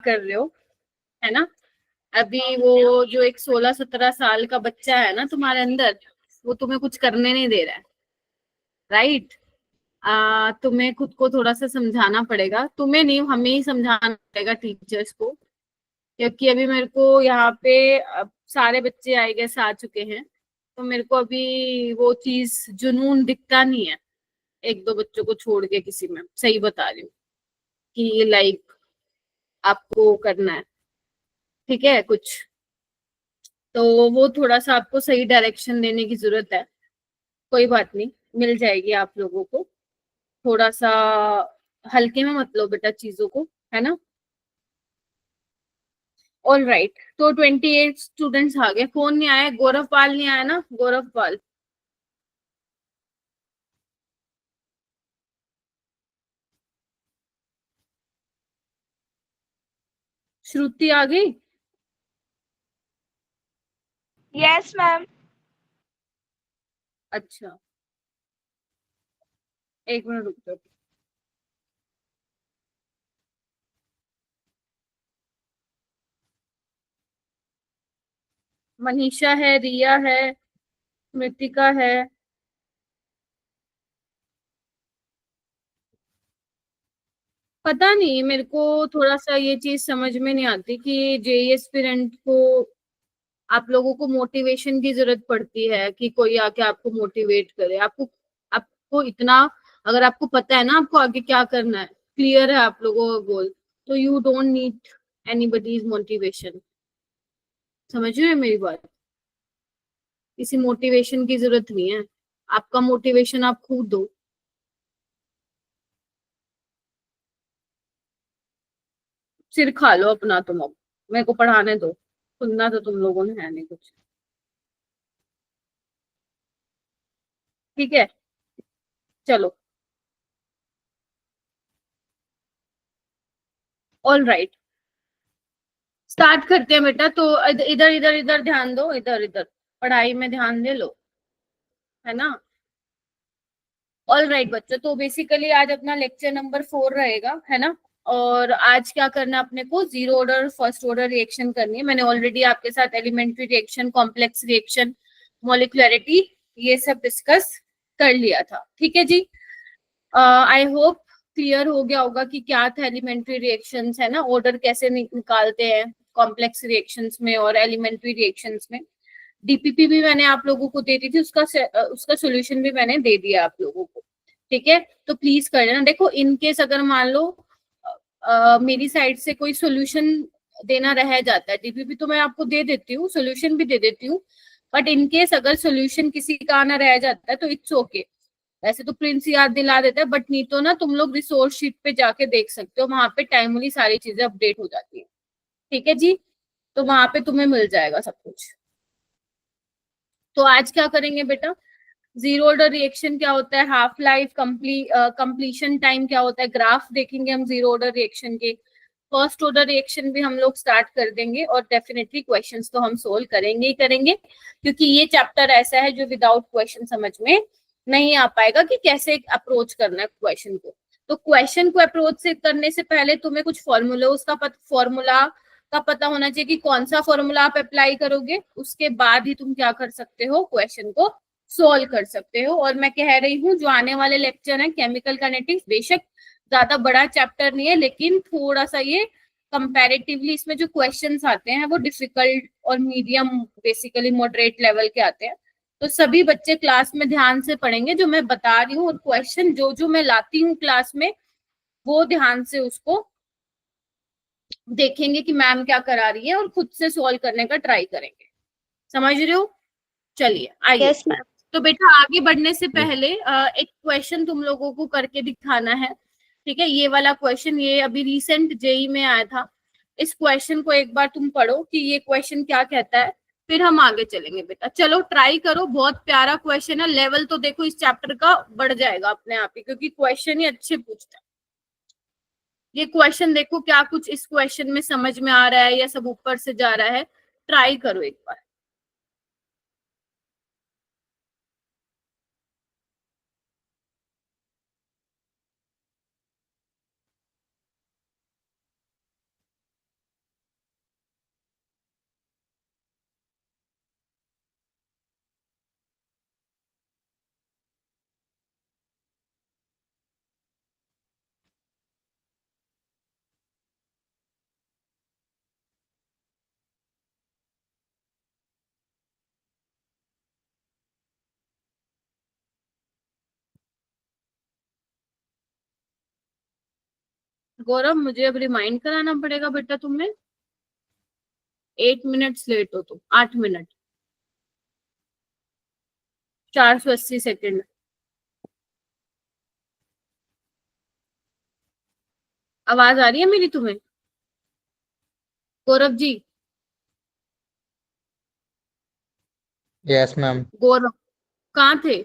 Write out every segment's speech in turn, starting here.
कर रहे हो, है ना। अभी वो जो एक 16-17 साल का बच्चा है ना तुम्हारे अंदर, वो तुम्हें कुछ करने नहीं दे रहा है, राइट। तुम्हें खुद को थोड़ा सा समझाना पड़ेगा, तुम्हें नहीं हमें ही समझाना पड़ेगा टीचर्स को। क्योंकि अभी मेरे को यहाँ पे सारे बच्चे आई गेस आ चुके हैं, तो मेरे को अभी वो चीज जुनून दिखता नहीं है एक दो बच्चों को छोड़ के किसी में, सही बता रही हूँ कि लाइक आपको करना है, ठीक है कुछ। तो वो थोड़ा सा आपको सही डायरेक्शन देने की जरूरत है। कोई बात नहीं, मिल जाएगी आप लोगों को। थोड़ा सा हल्के में मत लो बेटा चीजों को, है ना। ऑल राइट, तो 28 स्टूडेंट्स आ गए। कौन नहीं आया? गौरव पाल नहीं आया ना? गौरव पाल। श्रुति आ गई? Yes ma'am. अच्छा, एक मिनट रुक जाओ। मनीषा है, रिया है, मृतिका है। पता नहीं, मेरे को थोड़ा सा ये चीज समझ में नहीं आती कि जेई एस्पिरेंट को आप लोगों को मोटिवेशन की जरूरत पड़ती है कि कोई आके आपको मोटिवेट करे। आपको आपको इतना, अगर आपको पता है ना आपको आगे क्या करना है, क्लियर है आप लोगों का गोल, तो you don't need anybody's motivation. समझ रहे हो मेरी बात? किसी मोटिवेशन की जरूरत नहीं है। आपका मोटिवेशन आप खुद दो। सिर खा लो अपना तुम अब, मेरे को पढ़ाने दो। सुनना तो तुम लोगों ने है नहीं कुछ, ठीक है। चलो, ऑल राइट, स्टार्ट करते हैं बेटा। तो इधर इधर इधर ध्यान दो, इधर इधर पढ़ाई में ध्यान दे लो, है ना। ऑल राइट बच्चों, तो बेसिकली आज अपना लेक्चर नंबर 4 रहेगा, है ना। और आज क्या करना है अपने को? Zero order first order reaction करनी है। मैंने ऑलरेडी आपके साथ एलिमेंट्री रिएक्शन, कॉम्प्लेक्स रिएक्शन, मॉलिक्युलरिटी, ये सब डिस्कस कर लिया था, ठीक है जी। आई होप क्लियर हो गया होगा कि क्या था एलिमेंट्री रिएक्शंस, है ना, ऑर्डर कैसे निकालते हैं कॉम्प्लेक्स रिएक्शंस में और एलिमेंट्री रिएक्शंस में। डीपीपी भी मैंने आप लोगों को दे दी थी, उसका सोल्यूशन भी मैंने दे दिया आप लोगों को, ठीक है। तो प्लीज कर लेना। देखो इनकेस अगर मान लो मेरी साइड से कोई सोल्यूशन देना रह जाता है, डीपीपी तो मैं आपको दे देती हूँ, सोल्यूशन भी दे देती हूँ, बट इनकेस अगर सोल्यूशन किसी का आना रह जाता है तो इट्स ओके। वैसे तो प्रिंस याद दिला देता है, बट नहीं तो ना तुम लोग रिसोर्स शीट पे जाके देख सकते हो, वहां पे टाइमली सारी चीजें अपडेट हो जाती है, ठीक है जी। तो वहां पे तुम्हें मिल जाएगा सब कुछ। तो आज क्या करेंगे बेटा? जीरो ऑर्डर रिएक्शन क्या होता है, हाफ लाइफ, कंप्लीशन टाइम क्या होता है, ग्राफ देखेंगे हम जीरो ऑर्डर रिएक्शन के। फर्स्ट ऑर्डर रिएक्शन भी हम लोग स्टार्ट कर देंगे, और डेफिनेटली क्वेश्चंस तो हम सोल्व करेंगे ही करेंगे, क्योंकि ये चैप्टर ऐसा है जो विदाउट क्वेश्चन समझ में नहीं आ पाएगा कि कैसे अप्रोच करना है क्वेश्चन को। तो क्वेश्चन को अप्रोच से करने से पहले तुम्हें कुछ फॉर्मूला का पता होना चाहिए कि कौन सा फॉर्मूला आप अप्लाई करोगे, उसके बाद ही तुम क्या कर सकते हो, क्वेश्चन को सोल्व कर सकते हो। और मैं कह रही हूँ जो आने वाले लेक्चर है केमिकल काइनेटिक्स, बेशक ज्यादा बड़ा चैप्टर नहीं है, लेकिन थोड़ा सा ये कंपैरेटिवली इसमें जो क्वेश्चंस आते हैं वो डिफिकल्ट और मीडियम, बेसिकली मॉडरेट लेवल के आते हैं। तो सभी बच्चे क्लास में ध्यान से पढ़ेंगे जो मैं बता रही हूँ, और क्वेश्चन जो जो मैं लाती हूँ क्लास में वो ध्यान से उसको देखेंगे कि मैम क्या करा रही है, और खुद से सोल्व करने का ट्राई करेंगे। समझ रहे हो? चलिए आइए। Yes ma'am. तो बेटा आगे बढ़ने से पहले एक क्वेश्चन तुम लोगों को करके दिखाना है, ठीक है। ये वाला क्वेश्चन ये अभी रिसेंट जेई में आया था। इस क्वेश्चन को एक बार तुम पढ़ो कि ये क्वेश्चन क्या कहता है, फिर हम आगे चलेंगे बेटा। चलो ट्राई करो, बहुत प्यारा क्वेश्चन है। लेवल तो देखो इस चैप्टर का बढ़ जाएगा अपने आप ही, क्योंकि क्वेश्चन ही अच्छे पूछता है। ये क्वेश्चन देखो क्या कुछ इस क्वेश्चन में समझ में आ रहा है या सब ऊपर से जा रहा है, ट्राई करो एक बार। गौरव मुझे अब रिमाइंड कराना पड़ेगा बेटा तुम्हें। 8 मिनट्स लेट हो तुम, 8 मिनट 480 सेकेंड। आवाज आ रही है मेरी तुम्हें गौरव जी? Yes ma'am. गौरव कहाँ थे?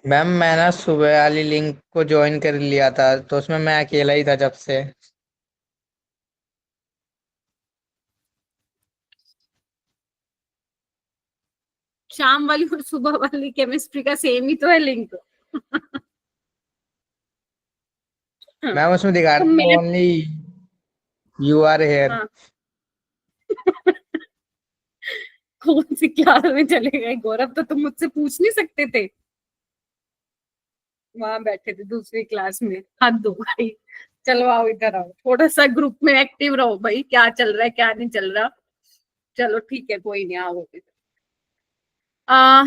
मैम मैं ना सुबह वाली लिंक को ज्वाइन कर लिया था, तो उसमें मैं अकेला ही था जब से। शाम वाली और सुबह वाली केमिस्ट्री का सेम ही तो है लिंक। मैम उसमें दिखा तुम रहा था मेरे ओनली यू आर हेयर। हाँ। कौन सी क्लास में चले गए गौरव? तो तुम मुझसे पूछ नहीं सकते थे? वहां बैठे थे दूसरी क्लास में। हाथ दो भाई, चलो आओ इधर आओ, थोड़ा सा ग्रुप में एक्टिव रहो भाई, क्या चल रहा है क्या नहीं चल रहा। चलो ठीक है, कोई नहीं, आओ इधर।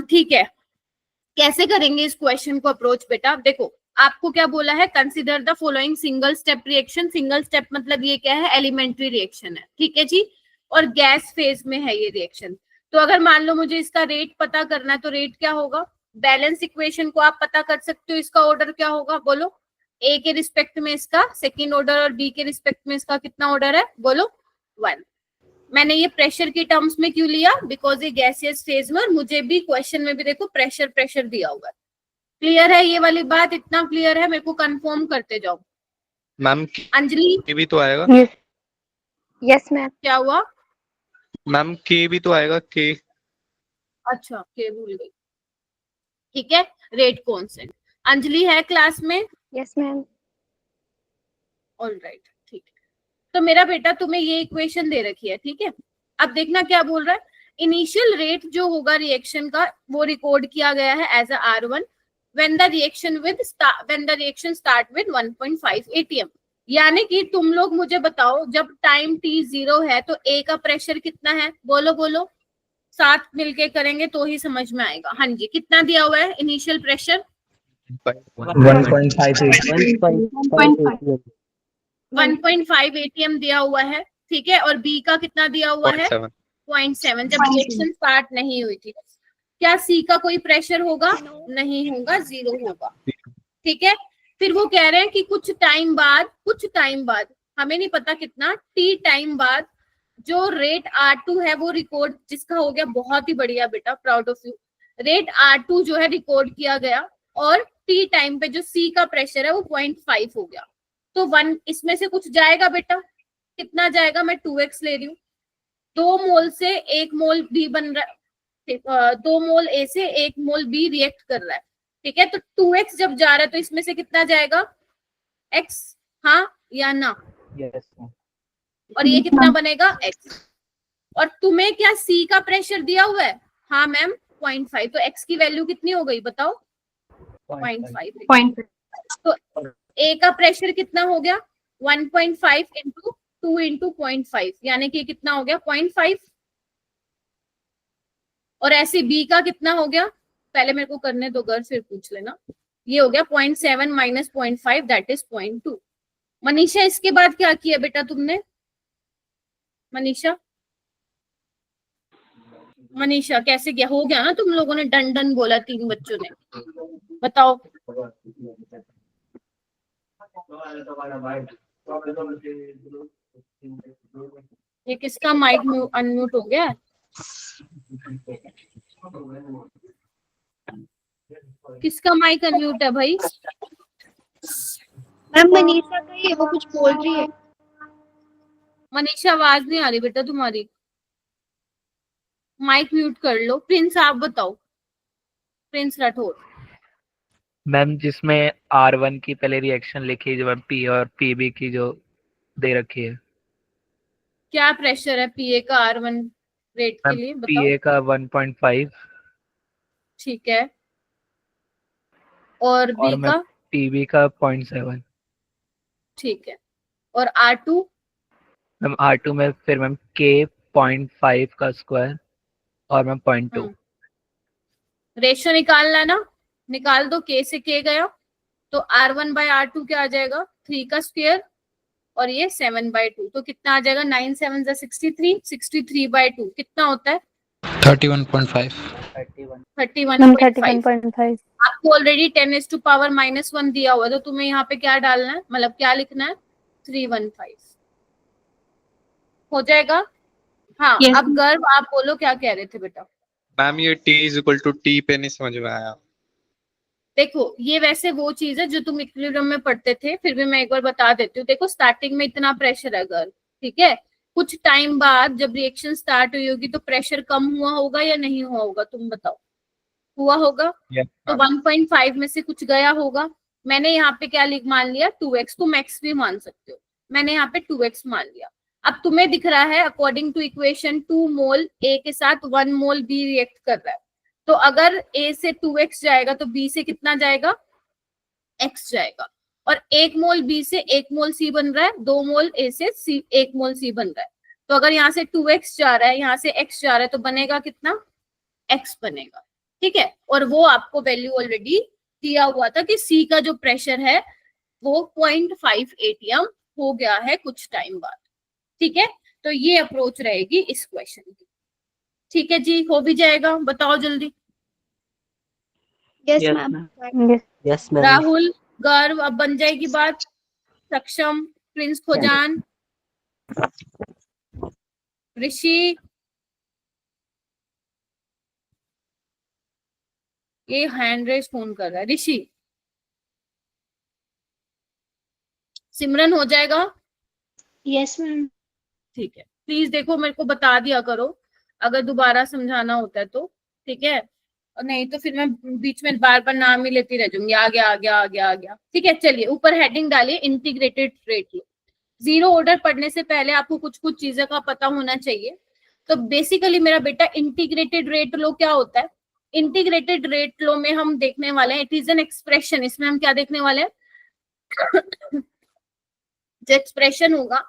ठीक है, कैसे करेंगे इस क्वेश्चन को अप्रोच बेटा? देखो आपको क्या बोला है, consider the following single step reaction. Single step मतलब ये क्या है, एलिमेंट्री रिएक्शन है, ठीक है जी। और गैस फेज में है ये रिएक्शन। तो अगर मान लो मुझे इसका रेट पता करना है, तो रेट क्या होगा? बैलेंस इक्वेशन को आप पता कर सकते हो, इसका ऑर्डर क्या होगा बोलो? ए के रिस्पेक्ट में इसका सेकेंड ऑर्डर और बी के रिस्पेक्ट में इसका कितना ऑर्डर है बोलो? 1। मैंने ये प्रेशर की टर्म्स में क्यों लिया? बिकॉज ये गैसियस फेज में, और मुझे भी क्वेश्चन में भी देखो प्रेशर प्रेशर दिया हुआ है। क्लियर है ये वाली बात? इतना क्लियर है? मेरे को कंफर्म करते जाओ। मैम अंजलि के भी तो आएगा। Yes ma'am. क्या हुआ? मैम के भी तो आएगा के। अच्छा के भूल गई, ठीक है। Rate constant. अंजलि है क्लास में? Yes ma'am. ऑल राइट, ठीक है। तो मेरा बेटा तुम्हें ये इक्वेशन दे रखी है, ठीक है। अब देखना क्या बोल रहा है। इनिशियल रेट जो होगा रिएक्शन का, वो रिकॉर्ड किया गया है as a R1 when the reaction start with 1.5 atm। यानी कि तुम लोग मुझे बताओ, जब टाइम t 0 है तो A का प्रेशर कितना है बोलो बोलो? साथ मिलके करेंगे तो ही समझ में आएगा। हाँ जी, कितना दिया हुआ है इनिशियल प्रेशर? 1.5 atm दिया हुआ है, ठीक है। और बी का कितना दिया हुआ है? 0.7, जब रिएक्शन स्टार्ट नहीं हुई थी। क्या सी का कोई प्रेशर होगा? नहीं होगा, 0 होगा, ठीक है। फिर वो कह रहे हैं कि कुछ टाइम बाद, हमें नहीं पता कितना, टी टाइम बाद जो रेट R2 है वो रिकॉर्ड, जिसका हो गया बहुत ही बढ़िया बेटा, proud of you. Rate R2 जो है रिकॉर्ड किया गया, और टी टाइम पे जो सी का प्रेशर है वो 0.5 हो गया। तो 1 इसमें से कुछ जाएगा बेटा, कितना जाएगा? मैं 2x ले रही हूँ। 2 मोल से 1 मोल बी बन रहा है, 2 मोल ए से 1 मोल बी रिएक्ट कर रहा है, ठीक है। तो 2x जब जा रहा है तो इसमें से कितना जाएगा? x, हाँ या ना? यस। और ये कितना बनेगा? x। और तुम्हें क्या c का प्रेशर दिया हुआ है? हाँ मैम 0.5। तो x की वैल्यू कितनी हो गई बताओ? 0.5। तो a का प्रेशर कितना हो गया? 1.5 इंटू 2 इंटू 0.5, यानी कि कितना हो गया? 0.5। और ऐसे बी का कितना हो गया? पहले मेरे को करने दो घर, फिर पूछ लेना। ये हो गया 0.7 माइनस 0.5, दैट इज 0.2। मनीषा इसके बाद क्या किया बेटा तुमने? मनीषा कैसे किया? हो गया ना तुम लोगों ने डन डन बोला 3 बच्चों ने, बताओ। ये किसका माइक अनम्यूट हो गया? किसका माइक अनम्यूट है भाई? मैम मनीषा का ही है, वो कुछ बोल रही है। मनीषा आवाज नहीं आ रही बेटा तुम्हारी, माइक म्यूट कर लो। प्रिंस आप बताओ, प्रिंस राठौर। मैम जिसमें R1 की पहले रिएक्शन लिखी, जो पी और पीबी की जो दे रखी है। क्या प्रेशर है पीए का R1 रेट के मैम लिए बताओ? पीए का 1.5 ठीक है। और बी और मैम का? पीबी का 0.7। ठीक है। और R2? मैम R2 में फिर मैम के 0.5 का स्क्वायर और मैम 0.2। रेशियो निकालना है ना, निकाल दो। के से के गया तो R1 बाय R2 क्या आ जाएगा? 3 का स्क्वायर और ये 7/2, तो कितना आ जाएगा? 9 7 63, 63/2 कितना होता है? 31.5। 31.5। 31.5. आपको ऑलरेडी 10⁻⁻1 दिया हुआ है, तो तुम्हें यहाँ पे क्या डालना है, मतलब क्या लिखना है? 315 हो जाएगा। हाँ Yes. अब गर्व आप बोलो क्या कह रहे थे बेटा? मैम ये t is equal to t पे नहीं समझ में आया। देखो ये वैसे वो चीज है जो तुम इक्विलिब्रियम में पढ़ते थे, फिर भी मैं एक बार बता देती हूँ। देखो स्टार्टिंग में इतना प्रेशर है गर्व, ठीक है, कुछ टाइम बाद जब रिएक्शन स्टार्ट हुई होगी तो प्रेशर कम हुआ होगा या नहीं हुआ होगा? तुम बताओ। हुआ होगा। तो 1.5 में से कुछ गया होगा। मैंने यहाँ पे क्या लिख मान लिया? 2x, तुम x भी मान सकते हो, मैंने यहाँ पे 2x मान लिया। अब तुम्हें दिख रहा है according to equation 2 mole A के साथ 1 मोल B रिएक्ट कर रहा है, तो अगर A से 2x जाएगा तो B से कितना जाएगा? x जाएगा। और 1 मोल B से 1 मोल C बन रहा है, 2 मोल A से 1 मोल C बन रहा है। तो अगर यहाँ से 2x जा रहा है, यहाँ से x जा रहा है, तो बनेगा कितना? x बनेगा, ठीक है। और वो आपको वैल्यू ऑलरेडी दिया हुआ था कि C का जो प्रेशर है वो 0.5 atm हो गया है कुछ टाइम बाद, ठीक है। तो ये अप्रोच रहेगी इस क्वेश्चन की, ठीक है जी। हो भी जाएगा, बताओ जल्दी। Yes, Yes, ma'am. ma'am. Yes. Yes, ma'am. Rahul, गर्व, अब बन जाएगी बात। सक्षम, प्रिंस खोजान, ऋषि, ये हैंड रेस फोन कर रहा है ऋषि। सिमरन हो जाएगा? Yes, ma'am. ठीक है, प्लीज देखो मेरे को बता दिया करो अगर दोबारा समझाना होता है तो, ठीक है। और नहीं तो फिर मैं बीच में बार बार नाम ही लेती रह जाऊंगी, आ गया आ गया आ गया आ गया, ठीक है। चलिए ऊपर हेडिंग डालिए इंटीग्रेटेड रेट लो। जीरो ऑर्डर पढ़ने से पहले आपको कुछ कुछ चीजें का पता होना चाहिए। तो बेसिकली मेरा बेटा इंटीग्रेटेड रेट लो क्या होता है? इंटीग्रेटेड रेट लो में हम देखने वाले हैं, इट इज एन एक्सप्रेशन। इसमें हम क्या देखने वाले हैं? जो एक्सप्रेशन होगा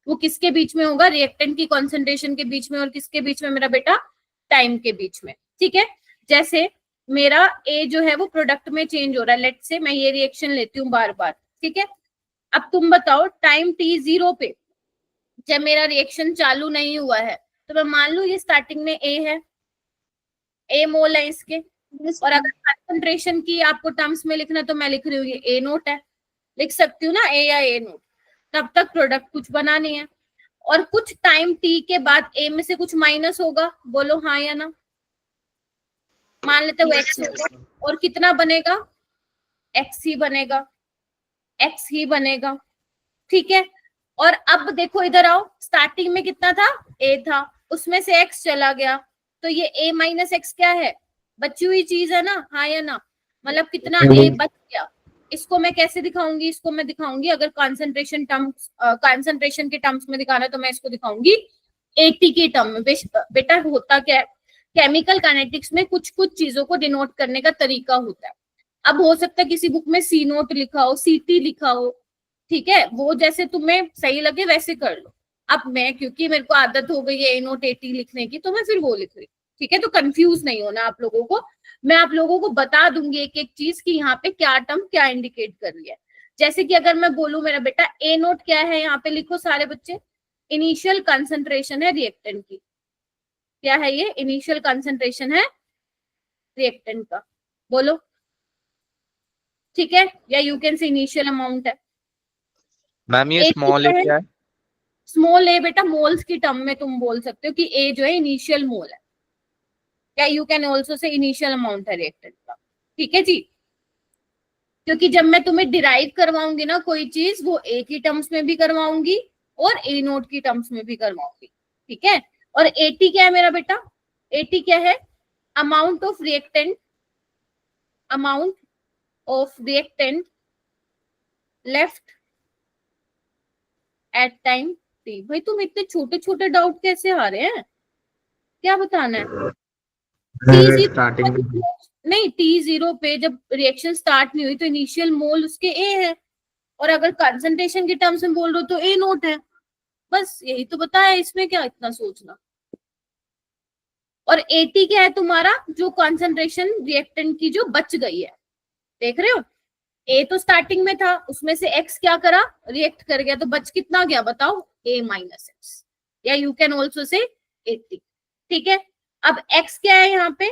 वो किसके बीच में होगा? रिएक्टेंट की कॉन्सेंट्रेशन के बीच में, और किसके बीच में मेरा बेटा? टाइम के बीच में, ठीक है। जैसे मेरा ए जो है वो प्रोडक्ट में चेंज हो रहा है, लेट से मैं ये रिएक्शन लेती हूँ बार बार, ठीक है। अब तुम बताओ टाइम t0 पे जब मेरा रिएक्शन चालू नहीं हुआ है, तो मैं मान लू ये स्टार्टिंग में ए है, ए मोल है इसके, Yes, और ma'am. अगर कंसंट्रेशन की आपको टर्म्स में लिखना तो मैं लिख रही हूँ ये ए नोट है, लिख सकती हूँ ना ए या ए नोट। तब तक प्रोडक्ट कुछ बना नहीं है, और कुछ टाइम टी के बाद ए में से कुछ माइनस होगा, बोलो हाँ या ना। मान लेते हो एक्स होगा, और कितना बनेगा? एक्स ही बनेगा, एक्स ही बनेगा, ठीक है। और अब देखो इधर आओ, स्टार्टिंग में कितना था? ए था, उसमें से एक्स चला गया, तो ये ए माइनस एक्स क्या है? बची हुई चीज है ना, हाँ या ना। मतलब कितना ए बच गया। इसको मैं कैसे दिखाऊंगी? इसको मैं दिखाऊंगी अगर कंसंट्रेशन के टर्म्स में दिखाना है तो मैं इसको दिखाऊंगी 80 के टर्म में। बेटा होता क्या है, केमिकल काइनेटिक्स में कुछ कुछ चीजों को डिनोट करने का तरीका होता है। अब हो सकता है किसी बुक में सी नोट लिखा हो, सीटी लिखा हो, ठीक है, वो जैसे तुम्हें सही लगे वैसे कर लो। अब मैं क्योंकि मेरे को आदत हो गई है ए नोट 80 लिखने की, तो मैं फिर वो लिख रही हूँ, ठीक है। तो कंफ्यूज नहीं होना आप लोगों को, मैं आप लोगों को बता दूंगी एक एक चीज कि यहाँ पे क्या टर्म क्या इंडिकेट कर रही है। जैसे कि अगर मैं बोलूं मेरा बेटा ए नोट क्या है, यहाँ पे लिखो सारे बच्चे, इनिशियल कंसंट्रेशन है रिएक्टेंट की। क्या है ये? इनिशियल कंसंट्रेशन है रिएक्टेंट का, बोलो, ठीक है। या you can say initial amount है। मैम ये स्मॉल ए क्या है? स्मॉल ए बेटा मोल्स की टर्म में तुम बोल सकते हो कि ए जो है इनिशियल मोल है, या you can also say initial amount है रिएक्टेंट का, ठीक है जी। क्योंकि जब मैं तुम्हें डिराइव करवाऊंगी ना कोई चीज, वो ए की टर्म्स में भी करवाऊंगी और ए नोट की टर्म्स में भी करवाऊंगी, ठीक है। और 80 क्या है मेरा बेटा? 80 क्या है? Amount of reactant, amount of reactant left at time T. भाई तुम इतने छोटे छोटे डाउट कैसे आ रहे हैं? क्या बताना है? नहीं, t0 पे जब रिएक्शन स्टार्ट नहीं हुई तो इनिशियल मोल उसके ए है, और अगर कंसंट्रेशन के टर्म्स में बोल रहे हो तो ए नोट है। बस यही तो बताया, इसमें क्या इतना सोचना। और 80 क्या है तुम्हारा? जो कंसंट्रेशन रिएक्टेंट की जो बच गई है, देख रहे हो? ए तो स्टार्टिंग में था, उसमें से एक्स क्या करा, रिएक्ट कर गया, तो बच कितना गया बताओ, ए माइनस एक्स, या यू कैन ऑल्सो से 80। ठीक है, अब एक्स क्या है यहाँ पे,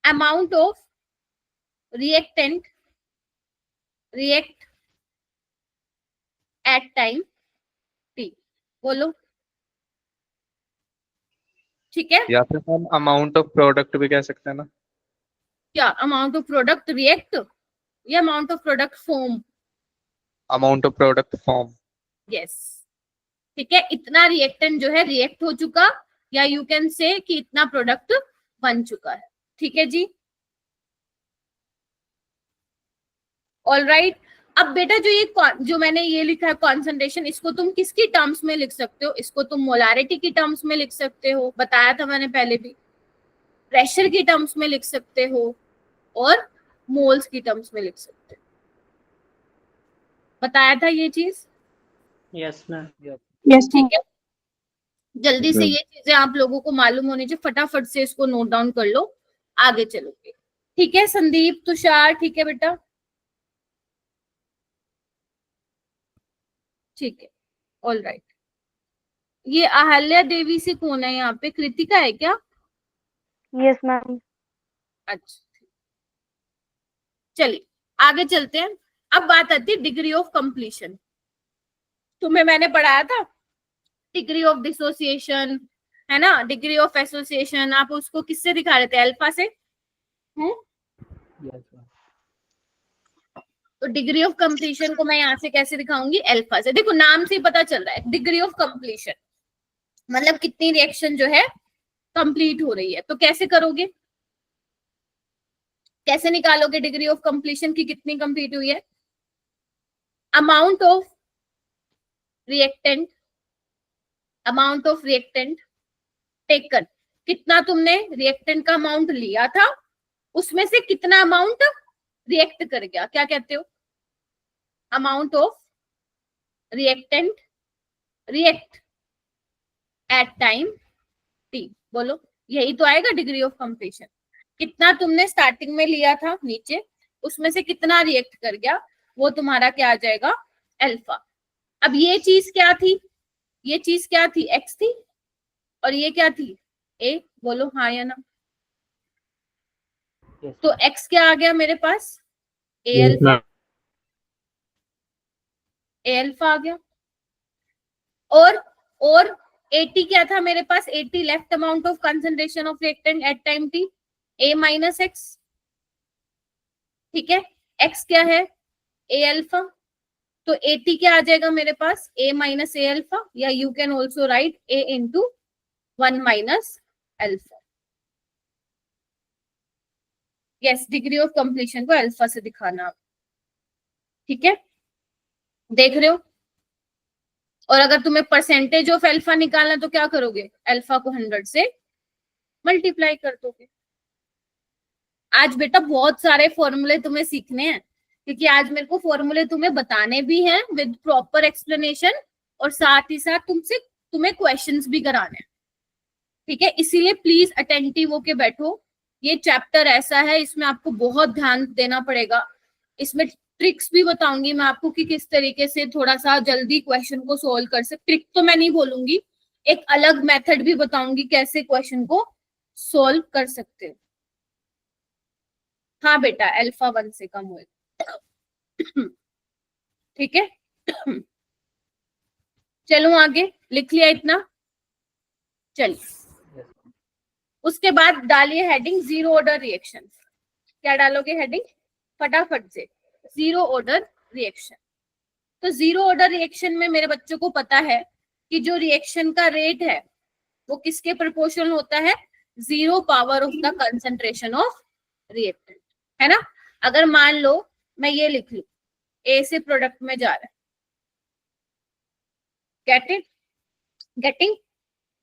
amount of reactant react at time T, बोलो। ठीक है, या फिर हम अमाउंट ऑफ प्रोडक्ट भी कह सकते हैं ना। क्या अमाउंट ऑफ प्रोडक्ट रिएक्ट या amount of product form, amount of product form. Yes. ठीक है, इतना रिएक्टेंट जो है रिएक्ट हो चुका, या यू कैन से कि इतना प्रोडक्ट बन चुका है। ठीक है जी, ऑल राइट। अब बेटा जो मैंने ये लिखा है कॉन्सेंट्रेशन, इसको तुम किसकी टर्म्स में लिख सकते हो, इसको तुम मोलारिटी की टर्म्स में लिख सकते हो, बताया था मैंने पहले भी, प्रेशर की टर्म्स में लिख सकते हो, और मोल्स की टर्म्स में लिख सकते हो, बताया था ये चीज। Yes ma'am. यस ठीक है, जल्दी से ये चीजें आप लोगों को मालूम होनी चाहिए, फटाफट से इसको नोट डाउन कर लो, आगे चलोगे। ठीक है संदीप, तुषार, ठीक है बेटा, ठीक है, ऑल राइट। ये अहल्या देवी से कौन है यहाँ पे, कृतिका है क्या? Yes ma'am. अच्छा, चलिए आगे चलते हैं। अब बात आती है डिग्री ऑफ कंप्लीशन। तुम्हें मैंने पढ़ाया था डिग्री ऑफ डिसोसिएशन, है ना, डिग्री ऑफ एसोसिएशन, आप उसको किससे दिखा रहे थे, अल्फा से। Yes, ma'am. तो डिग्री ऑफ कंप्लीशन को मैं यहाँ से कैसे दिखाऊंगी, अल्फा से। देखो नाम से ही पता चल रहा है, डिग्री ऑफ कंप्लीशन मतलब कितनी रिएक्शन जो है कंप्लीट हो रही है। तो कैसे करोगे, कैसे निकालोगे डिग्री ऑफ कंप्लीशन की कितनी कंप्लीट हुई है, अमाउंट ऑफ रिएक्टेंट टेकन, कितना तुमने रिएक्टेंट का अमाउंट लिया था, उसमें से कितना अमाउंट रिएक्ट कर गया, क्या कहते हो, amount of reactant react at time T, बोलो, यही तो आएगा डिग्री ऑफ कंप्लीशन। कितना तुमने स्टार्टिंग में लिया था नीचे, उसमें से कितना रिएक्ट कर गया, वो तुम्हारा क्या आ जाएगा, अल्फा। अब ये चीज क्या थी, ये चीज क्या थी, एक्स थी, और ये क्या थी, ए, बोलो हाँ या ना। Yes, तो एक्स क्या आ गया मेरे पास, ए अल्फा, ए अल्फा आ गया, और 80 क्या था मेरे पास, 80 left amount of concentration of reactant at time T, A minus x. ठीक है, एक्स क्या है, ए अल्फा, तो 80 क्या आ जाएगा मेरे पास, ए माइनस ए अल्फा, या you can also right A into 1 minus alpha. Yes, degree of completion को अल्फा से दिखाना। ठीक है, देख रहे हो। और अगर तुम्हें परसेंटेज ऑफ अल्फा निकालना तो क्या करोगे, अल्फा को 100 से मल्टीप्लाई कर दोगे। आज बेटा बहुत सारे फॉर्मूले तुम्हें सीखने हैं, क्योंकि आज मेरे को फॉर्मूले तुम्हें बताने भी हैं विद प्रॉपर एक्सप्लेनेशन, और साथ ही साथ तुम्हें क्वेश्चंस भी कराने हैं। ठीक है, इसीलिए प्लीज अटेंटिव होके बैठो। ये चैप्टर ऐसा है, इसमें आपको बहुत ध्यान देना पड़ेगा। इसमें ट्रिक्स भी बताऊंगी मैं आपको कि किस तरीके से थोड़ा सा जल्दी क्वेश्चन को सोल्व कर सकते। ट्रिक तो मैं नहीं बोलूंगी, एक अलग मेथड भी बताऊंगी कैसे क्वेश्चन को सोल्व कर सकते हो। हाँ बेटा, अल्फा 1 से कम होएगा। ठीक है, चलो आगे, लिख लिया इतना, चलिए उसके बाद डालिए हेडिंग जीरो ऑर्डर रिएक्शन। क्या डालोगे हेडिंग, फटाफट से, जीरो ऑर्डर रिएक्शन। तो जीरो ऑर्डर रिएक्शन में मेरे बच्चों को पता है कि जो रिएक्शन का रेट है वो किसके प्रोपोर्शनल होता है, zero power of the concentration of reactant, है ना। अगर मान लो मैं ये लिख लू, ए से प्रोडक्ट में जा रहा है, गेटिंग।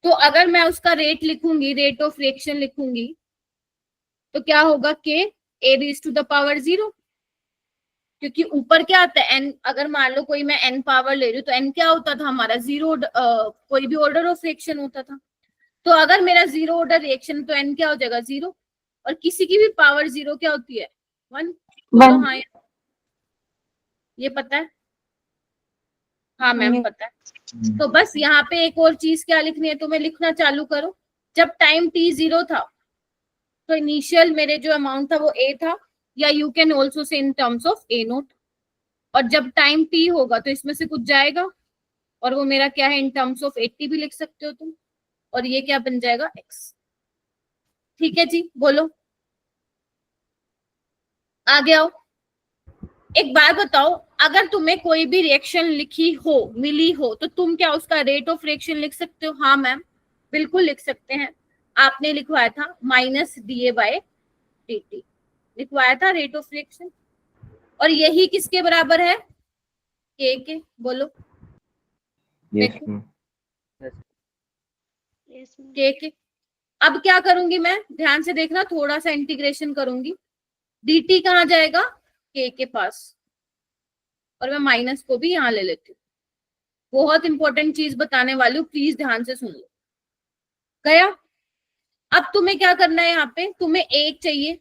तो अगर मैं उसका रेट लिखूंगी, रेट ऑफ रिएक्शन लिखूंगी, तो क्या होगा, के ए रेज़ टू द पावर 0, क्योंकि ऊपर क्या आता है एन। अगर मान लो कोई मैं एन पावर ले रही हूँ तो एन क्या होता था हमारा, जीरो, कोई भी ऑर्डर ऑफ रिएक्शन होता था। तो अगर मेरा जीरो ऑर्डर रिएक्शन तो एन क्या हो जाएगा, 0, और किसी की भी पावर 0 क्या होती है, 1। ये पता है? हाँ मैम ये- पता है। तो बस यहाँ पे एक और चीज क्या लिखनी है तुम्हें, लिखना चालू करो। जब टाइम t 0 था तो इनिशियल मेरे जो अमाउंट था वो a था, या you can also say in terms of a note. और जब टाइम t होगा तो इसमें से कुछ जाएगा, और वो मेरा क्या है, इन टर्म्स ऑफ 80 भी लिख सकते हो तुम, और ये क्या बन जाएगा x। ठीक है जी, बोलो आगे आओ। एक बात बताओ, अगर तुम्हें कोई भी रिएक्शन लिखी हो, मिली हो, तो तुम क्या उसका रेट ऑफ रिएक्शन लिख सकते हो? हाँ मैम बिल्कुल लिख सकते हैं। आपने लिखवाया था माइनस DA/dt, लिखवाया था रेट ऑफ रिएक्शन, और यही किसके बराबर है? K के। बोलो यस देखो, Yes, ma'am. K के। अब क्या करूंगी मैं, ध्यान से देखना, थोड़ा सा इंटीग्रेशन करूंगी। dt कहाँ जाएगा? K के पास, और मैं माइनस को भी यहाँ ले लेती हूँ। बहुत इंपॉर्टेंट चीज बताने वाली हूँ, प्लीज ध्यान से सुन लो। गया? अब तुम्हें क्या करना है, यहाँ पे तुम्हें एक चाहिए,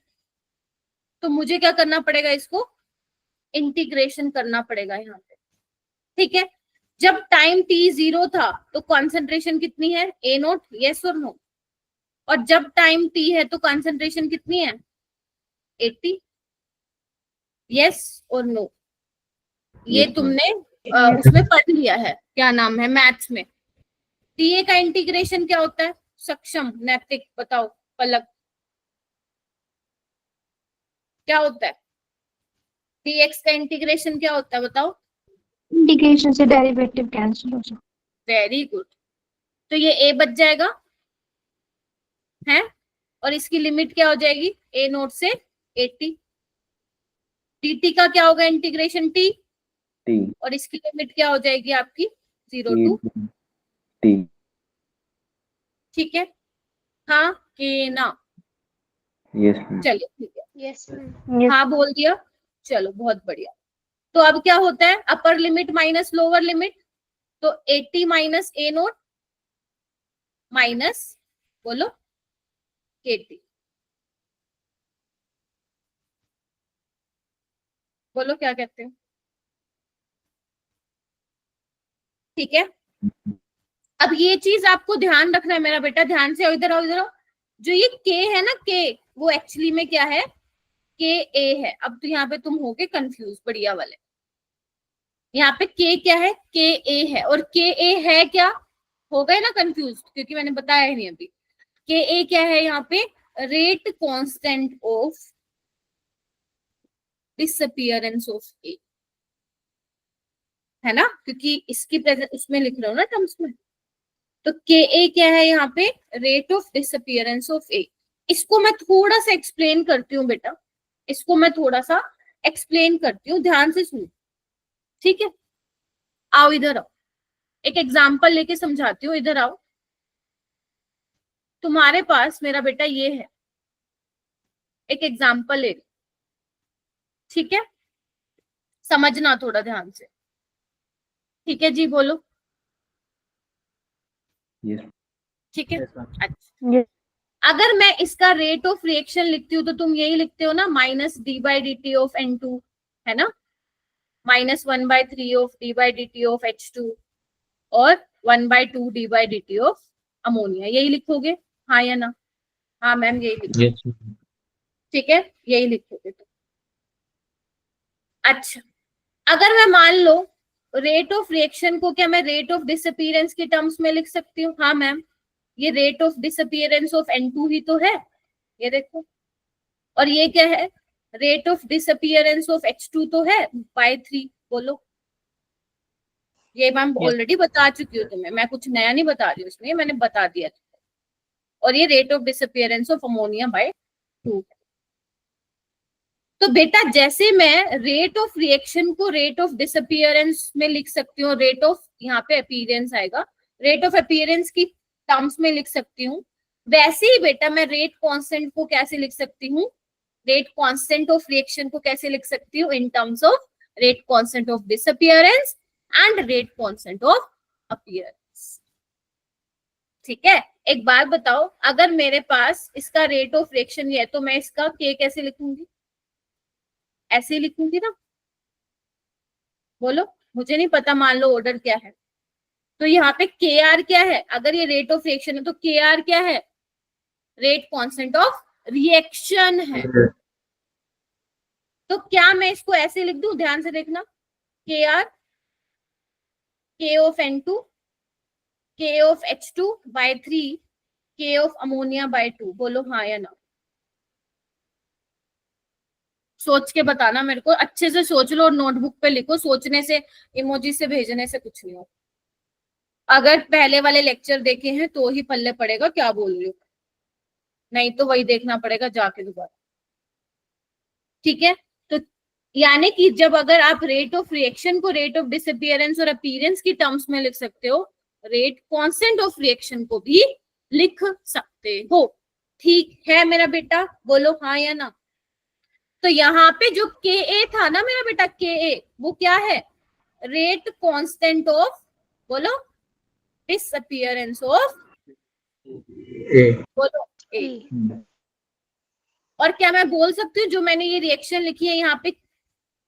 तो मुझे क्या करना पड़ेगा, इसको इंटीग्रेशन करना पड़ेगा यहाँ पे। ठीक है, जब टाइम t 0 था तो कॉन्सेंट्रेशन कितनी है? a नोट, यस और नो। और जब टाइम t है तो कॉन्सेंट्रेशन कितनी है? 80, यस और नो। ये Yes, तुमने उसमें पढ़ लिया है, क्या नाम है, मैथ्स में। TA का इंटीग्रेशन क्या होता है? सक्षम, नैतिक, बताओ पलक क्या होता है? dx का इंटीग्रेशन क्या होता है, बताओ। इंटीग्रेशन से डेरिवेटिव कैंसिल हो जाए। Very good. तो ये a बच जाएगा है, और इसकी लिमिट क्या हो जाएगी? a नोट से 80। dt का क्या होगा इंटीग्रेशन? t, T और इसकी लिमिट क्या हो जाएगी आपकी? 0 T टू। T ठीक है, हाँ कि ना? यस मैम चलिए ठीक है, Yes, ma'am. Yes. हाँ बोल दिया, चलो बहुत बढ़िया। तो अब क्या होता है, upper limit minus lower limit, तो 80 माइनस a नोट माइनस, बोलो, KT। बोलो क्या कहते हो? ठीक है, अब ये चीज आपको ध्यान रखना है मेरा बेटा, ध्यान से आओ, इधर आओ, इधर आओ। जो ये K है ना, K, वो एक्चुअली में क्या है? KA है। अब तो यहाँ पे तुम होगे कंफ्यूज, बढ़िया वाले। यहाँ पे K क्या है? KA है, और KA है क्या? हो गए ना कंफ्यूज, क्योंकि मैंने बताया ही नहीं अभी। KA क्या है यहाँ पे? Rate constant of disappearance of A, है ना, क्योंकि इसकी प्रेजेंट उसमें लिख रहा हूँ ना टर्म्स में। तो KA क्या है यहाँ पे? Rate of disappearance of A। इसको मैं थोड़ा सा एक्सप्लेन करती हूँ बेटा, इसको मैं थोड़ा सा एक्सप्लेन करती हूँ, ध्यान से सुनो। ठीक है, आओ इधर आओ, एक एग्जाम्पल लेके समझाती हूँ, इधर आओ। तुम्हारे पास मेरा बेटा ये है, एक एग्जाम्पल ले, ठीक है, समझना थोड़ा ध्यान से। ठीक है जी, बोलो। यस ठीक है, Yes, ma'am. अच्छा। Yes. अगर मैं इसका रेट ऑफ रिएक्शन लिखती हूँ तो तुम यही लिखते हो ना, माइनस d/dt ऑफ N2, है ना, minus 1/3 of d/dt of H2, और 1/2 d/dt ऑफ अमोनिया, यही लिखोगे? हाँ या ना? हाँ मैम यही लिखो। Yes, ma'am. ठीक है, यही लिखोगे तो। अच्छा, अगर मैं मान लो रेट ऑफ रिएक्शन को क्या मैं रेट ऑफ डिसअपीयरेंस के टर्म्स में लिख सकती हूँ? हाँ मैम, ये rate of disappearance of N2 ही तो है, ये देखो। और ये क्या है? Rate of disappearance of H2 तो है, बाय 3। बोलो, ये मैम Yes. ऑलरेडी बता चुकी हूँ तुम्हें, मैं कुछ नया नहीं बता रही हूँ इसमें, मैंने बता दिया था। और ये rate of disappearance of ammonia bye 2। तो बेटा जैसे मैं रेट ऑफ रिएक्शन को रेट ऑफ डिसअपीयरेंस में लिख सकती हूँ, रेट ऑफ, यहाँ पे अपीयरेंस आएगा, रेट ऑफ अपीयरेंस की टर्म्स में लिख सकती हूँ, वैसे ही बेटा मैं रेट कांस्टेंट को कैसे लिख सकती हूँ? रेट कांस्टेंट ऑफ रिएक्शन को कैसे लिख सकती हूँ? In terms of rate constant of disappearance and rate constant of appearance. ठीक है, एक बात बताओ, अगर मेरे पास इसका रेट ऑफ रिएक्शन ये है तो मैं इसका K कैसे लिखूंगी? ऐसे ही लिखूंगी ना, बोलो, मुझे नहीं पता, मान लो ऑर्डर क्या है। तो यहाँ पे के आर क्या है, अगर ये रेट ऑफ रिएक्शन है तो के आर क्या है, रेट कांस्टेंट ऑफ रिएक्शन है। तो क्या मैं इसको ऐसे लिख दूं, ध्यान से देखना, के आर के ऑफ N2 के ऑफ H2 बाय 3 के ऑफ अमोनिया बाय 2। बोलो हाँ या ना, सोच के बताना मेरे को, अच्छे से सोच लो और नोटबुक पे लिखो, सोचने से इमोजी से भेजने से कुछ नहीं हो। अगर पहले वाले लेक्चर देखे हैं तो ही पल्ले पड़ेगा क्या बोल रही हो, नहीं तो वही देखना पड़ेगा जाके दोबारा। ठीक है, तो यानी कि जब अगर आप रेट ऑफ रिएक्शन को रेट ऑफ डिसअपीयरेंस और अपीयरेंस की टर्म्स में लिख सकते हो, रेट कांस्टेंट ऑफ रिएक्शन को भी लिख सकते हो। ठीक है मेरा बेटा, बोलो हाँ या ना। तो यहाँ पे जो के ए था ना मेरा बेटा, के ए वो क्या है, रेट कांस्टेंट ऑफ, बोलो, डिसअपीयरेंस ऑफ, बोलो ए। और क्या मैं बोल सकती हूँ जो मैंने ये रिएक्शन लिखी है यहाँ पे,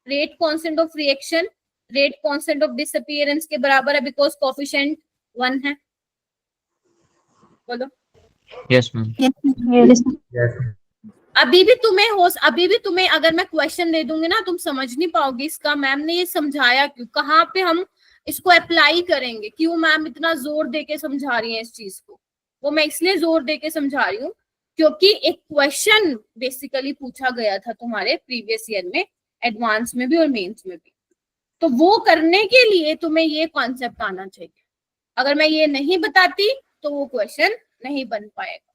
rate constant of reaction rate constant of disappearance के बराबर है, बिकॉज कोफिशिएंट 1 है। बोलो यस मैम। Yes. अभी भी तुम्हें अगर मैं क्वेश्चन दे दूंगी ना, तुम समझ नहीं पाओगे इसका मैम ने ये समझाया क्यों, कहाँ पे हम इसको अप्लाई करेंगे, क्यों मैम इतना जोर दे के समझा रही है इस चीज को। वो मैं इसलिए जोर दे के समझा रही हूँ क्योंकि एक क्वेश्चन बेसिकली पूछा गया था तुम्हारे प्रीवियस ईयर में, एडवांस में भी और मेंस में भी। तो वो करने के लिए तुम्हें ये कॉन्सेप्ट आना चाहिए। अगर मैं ये नहीं बताती तो वो क्वेश्चन नहीं बन पाएगा।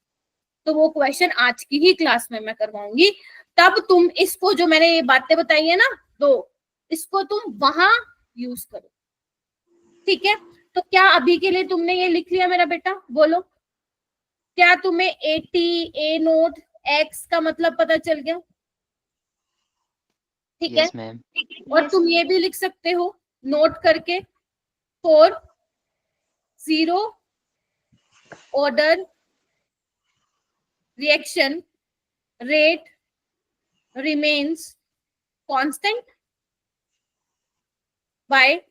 तो वो क्वेश्चन आज की ही क्लास में मैं करवाऊंगी, तब तुम इसको जो मैंने ये बातें बताई है ना दो, इसको तुम वहां यूज करो। ठीक है, तो क्या अभी के लिए तुमने ये लिख लिया मेरा बेटा, बोलो क्या तुम्हें AT A नोट X का मतलब पता चल गया? ठीक है, मैम। और तुम ये भी लिख सकते हो नोट करके, for 0 order reaction rate remains constant by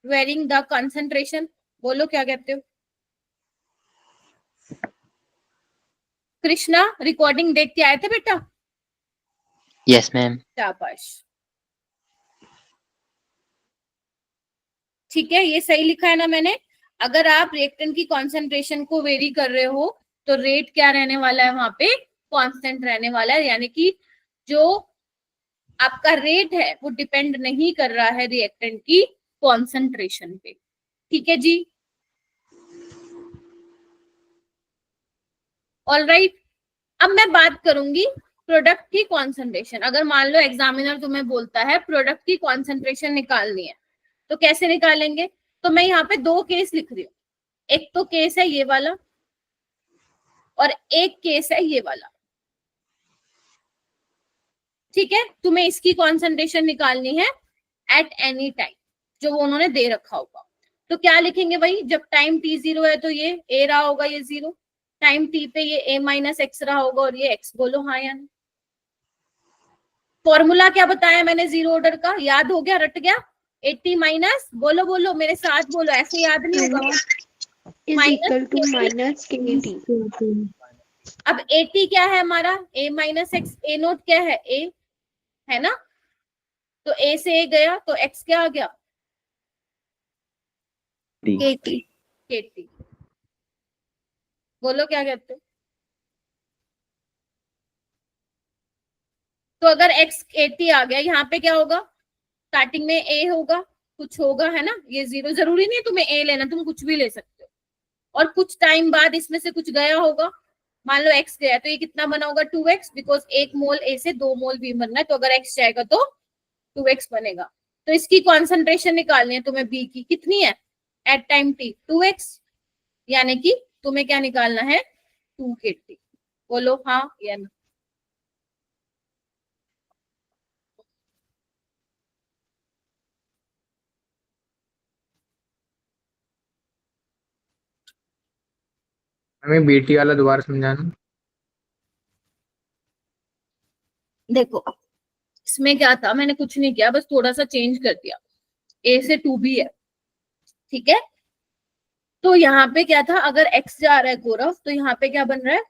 varying the concentration। बोलो क्या कहते हो? कृष्णा रिकॉर्डिंग देख के आए थे बेटा? Yes ma'am. शाबाश, ठीक है, ये सही लिखा है ना मैंने। अगर आप रिएक्टेंट की कॉन्सेंट्रेशन को वेरी कर रहे हो तो रेट क्या रहने वाला है, वहां पे कांस्टेंट रहने वाला है, यानी कि जो आपका रेट है वो डिपेंड नहीं कर रहा है रिएक्टेंट की कॉन्सेंट्रेशन पे। ठीक है जी, ऑलराइट। अब मैं बात करूंगी प्रोडक्ट की कॉन्सेंट्रेशन। अगर मान लो एग्जामिनर तुम्हें बोलता है प्रोडक्ट की कॉन्सेंट्रेशन निकालनी है, तो कैसे निकालेंगे? तो मैं यहाँ पे 2 केस लिख रही हूँ, एक तो केस है ये वाला और एक केस है ये वाला। ठीक है, तुम्हें इसकी कॉन्सेंट्रेशन निकालनी है एट एनी टाइम जो वो उन्होंने दे रखा होगा। तो क्या लिखेंगे भाई, जब टाइम t0 है तो ये a रहा होगा, ये 0, टाइम t पे ये a माइनस x रहा होगा और ये x। बोलो हाँ या नहीं। फॉर्मूला क्या बताया मैंने जीरो ऑर्डर का, याद हो गया, रट गया? 80 माइनस, बोलो बोलो मेरे साथ बोलो, ऐसे याद नहीं होगा। Minus KT। अब 80 क्या है हमारा, a minus x, a note क्या है, a है ना, तो a से a गया तो x क्या आ गया, KT। KT। बोलो क्या कहते हो? तो अगर x 80 आ गया, यहाँ पे क्या होगा, स्टार्टिंग में a होगा, कुछ होगा है ना, ये 0, जरूरी नहीं है तुम्हें a लेना, तुम कुछ भी ले सकते हो। और कुछ टाइम बाद इसमें से कुछ गया होगा, मान लो x गया तो ये कितना बना होगा 2x, बिकॉज 1 मोल a से 2 मोल b बनना है, तो अगर x जाएगा तो 2x बनेगा। तो इसकी कॉन्सेंट्रेशन निकालनी है तुम्हें b की, कितनी है एट टाइम t, 2x, यानी कि तुम्हें क्या निकालना है 2 KT। बोलो हाँ या ना। हमें बीटी वाला दोबारा समझाना। देखो इसमें क्या था, मैंने कुछ नहीं किया, बस थोड़ा सा चेंज कर दिया। A से 2B है, ठीक है। तो यहाँ पे क्या था, अगर x जा रहा है गौरव तो यहाँ पे क्या बन रहा है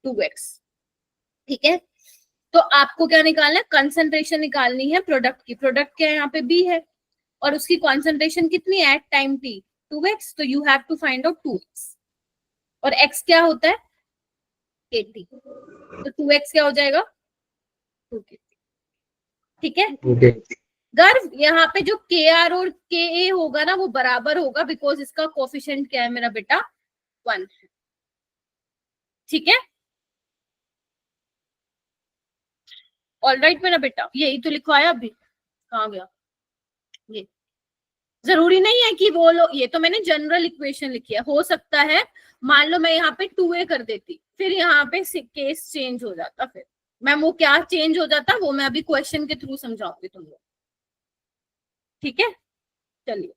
2x, ठीक है। तो आपको क्या निकालना है, कंसंट्रेशन निकालनी है प्रोडक्ट की। प्रोडक्ट क्या है यहाँ पे B है और उसकी कंसंट्रेशन कितनी है एट टाइम t 2x, तो you have to find out 2x और x क्या होता है KT, तो 2x क्या हो जाएगा 2KT, ठीक है। गर्व यहाँ पे जो KR और KA होगा ना वो बराबर होगा, बिकॉज इसका कोफिशिएंट क्या है मेरा बेटा 1 है, ठीक है। ऑलराइट मेरा बेटा, यही तो लिखवाया अभी, कहाँ गया ये। जरूरी नहीं है कि वो लोग, ये तो मैंने जनरल इक्वेशन लिखी है। हो सकता है मान लो मैं यहाँ पे 2A कर देती, फिर यहाँ पे केस चेंज हो जाता, फिर मैं वो क्या चेंज हो जाता वो मैं अभी क्वेश्चन के थ्रू समझाऊंगी तुम लोग, ठीक है। चलिए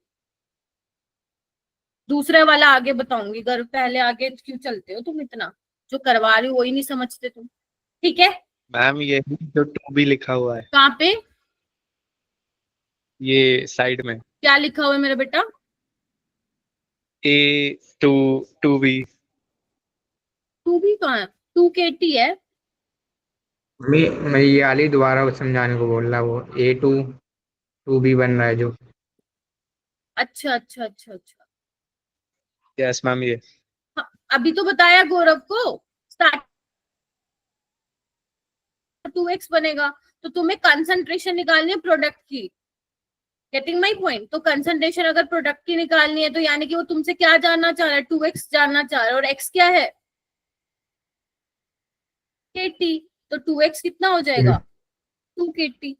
दूसरे वाला आगे बताऊंगी। गर्व पहले आगे क्यों चलते हो तुम इतना, जो करवा रही हो वही नहीं समझते तुम, ठीक है। मैम ये जो 2B लिखा हुआ है, कहाँ पे ये साइड में क्या लिखा हुआ है मेरा बेटा, A 2B 2B कहाँ है, 2KT है। मैं ये वाली दोबारा समझाने को बोल रहा, वो A2 2B बन रहा है जो। अच्छा अच्छा अच्छा अच्छा, यस मैम ये हाँ, अभी तो बताया गौरव को स्टार्ट 2x बनेगा, तो तुम्हें कंसंट्रेशन निकालनी है प्रोडक्ट की, गेटिंग माई पॉइंट। तो कंसंट्रेशन अगर प्रोडक्ट की निकालनी है तो यानी कि वो तुमसे क्या जानना चाह रहा है 2x जानना चाह रहा है, और x क्या है KT, तो 2x कितना हो जाएगा 2KT,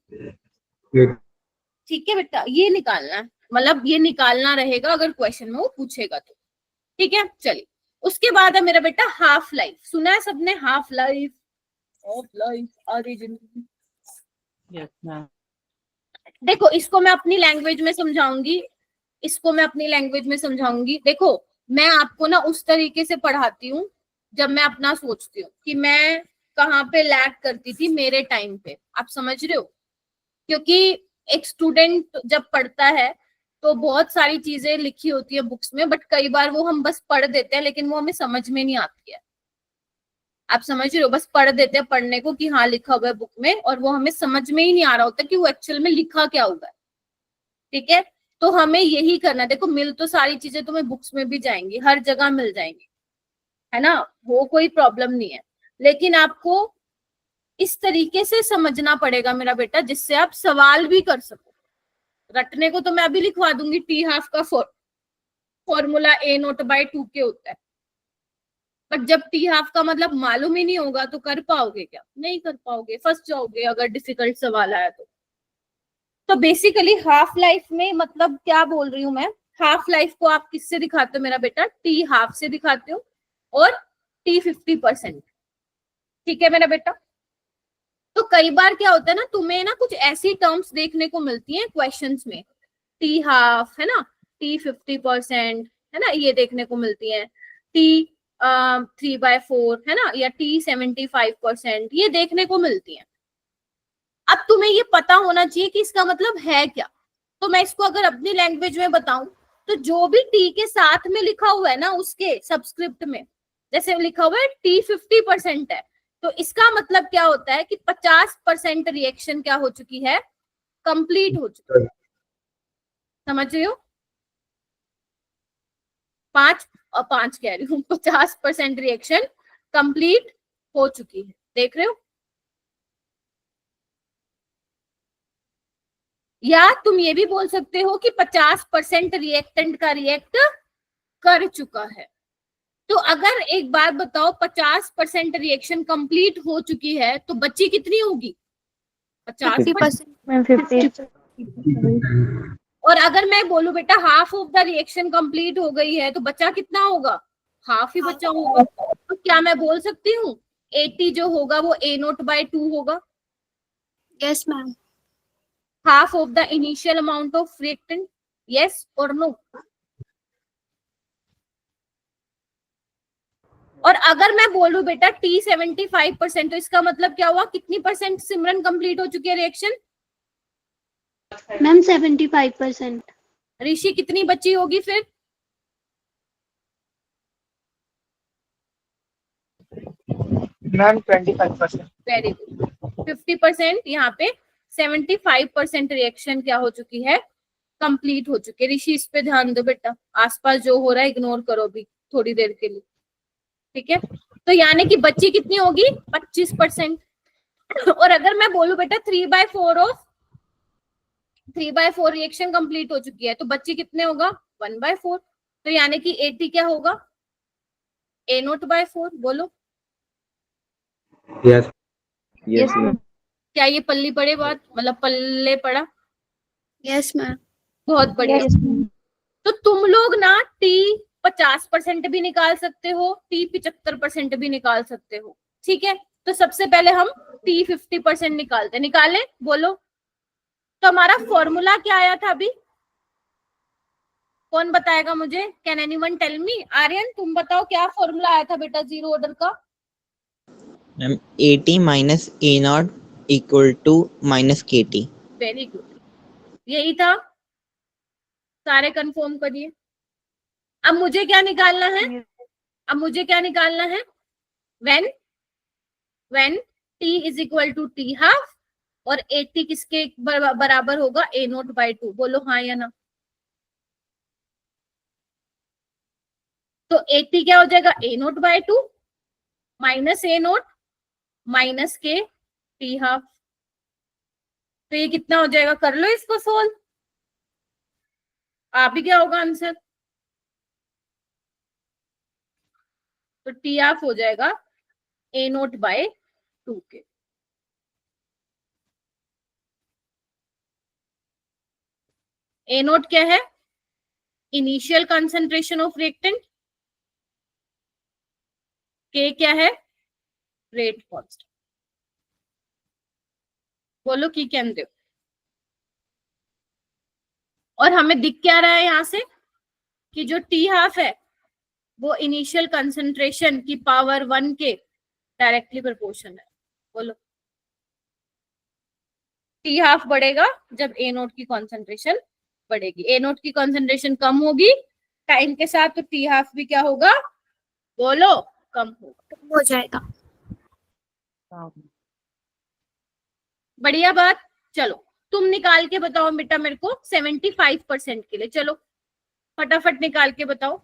ठीक है बेटा। ये निकालना है, मतलब ये निकालना रहेगा अगर क्वेश्चन में वो पूछेगा तो, ठीक है। चलिए उसके बाद है मेरा बेटा हाफ लाइफ, सुना है सबने हाफ लाइफ, ऑफ लाइफ आधी जिंदगी। Yes ma'am. देखो इसको मैं अपनी लैंग्वेज में समझाऊंगी, इसको मैं अपनी लैंग्वेज में समझाऊंगी। देखो मैं आपको ना उस तरीके से पढ़ाती हूँ जब मैं अपना सोचती हूँ कि मैं कहाँ पे लैग करती थी मेरे टाइम पे, आप समझ रहे हो। क्योंकि एक स्टूडेंट जब पढ़ता है तो बहुत सारी चीजें लिखी होती है बुक्स में, बट कई बार वो हम बस पढ़ देते हैं लेकिन वो हमें समझ में नहीं आती है, आप समझ रहे हो। बस पढ़ देते हैं पढ़ने को कि हाँ लिखा हुआ है बुक में, और वो हमें समझ में ही नहीं आ रहा होता कि वो एक्चुअल में लिखा क्या हुआ है, ठीक है। तो हमें यही करना है। देखो मिल तो सारी चीजें तुम्हें बुक्स में भी जाएंगी, हर जगह मिल जाएंगी, है ना, वो कोई प्रॉब्लम नहीं है, लेकिन आपको इस तरीके से समझना पड़ेगा मेरा बेटा जिससे आप सवाल भी कर सको। रटने को तो मैं अभी लिखवा दूंगी, टी हाफ का फॉर्मूला A0/2 के होता है, बट जब टी हाफ का मतलब मालूम ही नहीं होगा तो कर पाओगे क्या, नहीं कर पाओगे, फंस जाओगे अगर डिफिकल्ट सवाल आया तो बेसिकली हाफ लाइफ में मतलब क्या बोल रही हूँ मैं, हाफ लाइफ को आप किससे दिखाते हो मेरा बेटा, टी हाफ से दिखाते हो और टी 50%, ठीक है मेरा बेटा। तो कई बार क्या होता है ना, तुम्हें ना कुछ ऐसी टर्म्स देखने को मिलती हैं क्वेश्चंस में, टी हाफ है ना, टी 50% है ना, ये देखने को मिलती है, टी 3/4 है ना, या टी 75% ये देखने को मिलती है। अब तुम्हें ये पता होना चाहिए कि इसका मतलब है क्या। तो मैं इसको अगर अपनी लैंग्वेज में बताऊं तो जो भी टी के साथ में लिखा हुआ है ना उसके सबस्क्रिप्ट में, जैसे लिखा हुआ है टी 50% है, तो इसका मतलब क्या होता है कि 50% रिएक्शन क्या हो चुकी है, कंप्लीट हो चुकी है, समझ रहे हो। 5 कह रही हूँ 50% रिएक्शन कंप्लीट हो चुकी है, देख रहे हो। या तुम ये भी बोल सकते हो कि 50% रिएक्टेंट का रिएक्ट कर चुका है। तो अगर एक बात बताओ 50% रिएक्शन कंप्लीट हो चुकी है तो बची कितनी होगी 50%। 50। और अगर मैं बोलूं बेटा half of the reaction complete हो गई है तो बचा कितना होगा, हाफ ही बचा होगा। तो क्या मैं बोल सकती हूँ 80 जो होगा वो A0/2 होगा, yes ma'am. half of the initial amount of reactant, yes or no। और अगर मैं बोलूं बेटा T 75% तो इसका मतलब क्या हुआ, कितनी परसेंट सिमरन कंप्लीट हो चुकी है रिएक्शन, मैम 75%. ऋषि कितनी बची होगी फिर? मैम 25%। Very good. 50% यहाँ पे 75% रिएक्शन क्या हो चुकी है? कंप्लीट हो चुकी है। ऋषि इस पे ध्यान दो बेटा, आसपास जो हो रहा है इग्नोर करो अभी थोड़ी देर के लिए, ठीक है? तो यानी कि बच्ची कितनी होगी? 25%। और अगर मैं बोलूं बेटा 3/4 रिएक्शन कंप्लीट हो चुकी है, तो बच्ची कितने होगा? 1/4। तो यानी कि 80 क्या होगा? A0/4। बोलो यस Yes, ma'am. क्या ये पल्ली पड़े बात, मतलब पल्ले पड़ा? Yes, ma'am. बहुत बढ़िया। Yes, ma'am. तो तुम लोग ना T 50% भी निकाल सकते हो, T 75% भी निकाल सकते हो, ठीक है? तो सबसे पहले हम T 50% निकालते, निकाले? बोलो तो हमारा फॉर्मूला क्या आया था अभी? कौन बताएगा मुझे? Can anyone tell me? Aryan तुम बताओ क्या फॉर्मूला आया था बेटा जीरो ऑर्डर का? Ma'am 80 minus A0 equal to minus KT। Very good, यही था। सारे कंफर्म करिए। अब मुझे क्या निकालना है? अब मुझे क्या निकालना है? when T is equal to T half और 80 किसके बराबर होगा? A0/2। बोलो हाँ या ना। तो 80 क्या हो जाएगा? A0/2 माइनस A0 माइनस के T हाफ। तो ये कितना हो जाएगा? कर लो इसको सोल्व, आप ही क्या होगा आंसर? तो T हाफ हो जाएगा A0/2 के। A0 क्या है? Initial concentration of reactant. K क्या है? Rate constant. बोलो की कहते हो? और हमें दिख क्या रहा है यहाँ से कि जो T हाफ है वो इनिशियल कंसंट्रेशन की पावर 1 के डायरेक्टली प्रोपोर्शनल है। बोलो T हाफ बढ़ेगा जब A0 की कंसंट्रेशन बढ़ेगी। A0 की कंसंट्रेशन कम होगी टाइम के साथ, तो T हाफ भी क्या होगा? बोलो कम होगा। हो जाएगा. बढ़िया बात। चलो तुम निकाल के बताओ बेटा मेरे को 75% के लिए। चलो फटाफट निकाल के बताओ।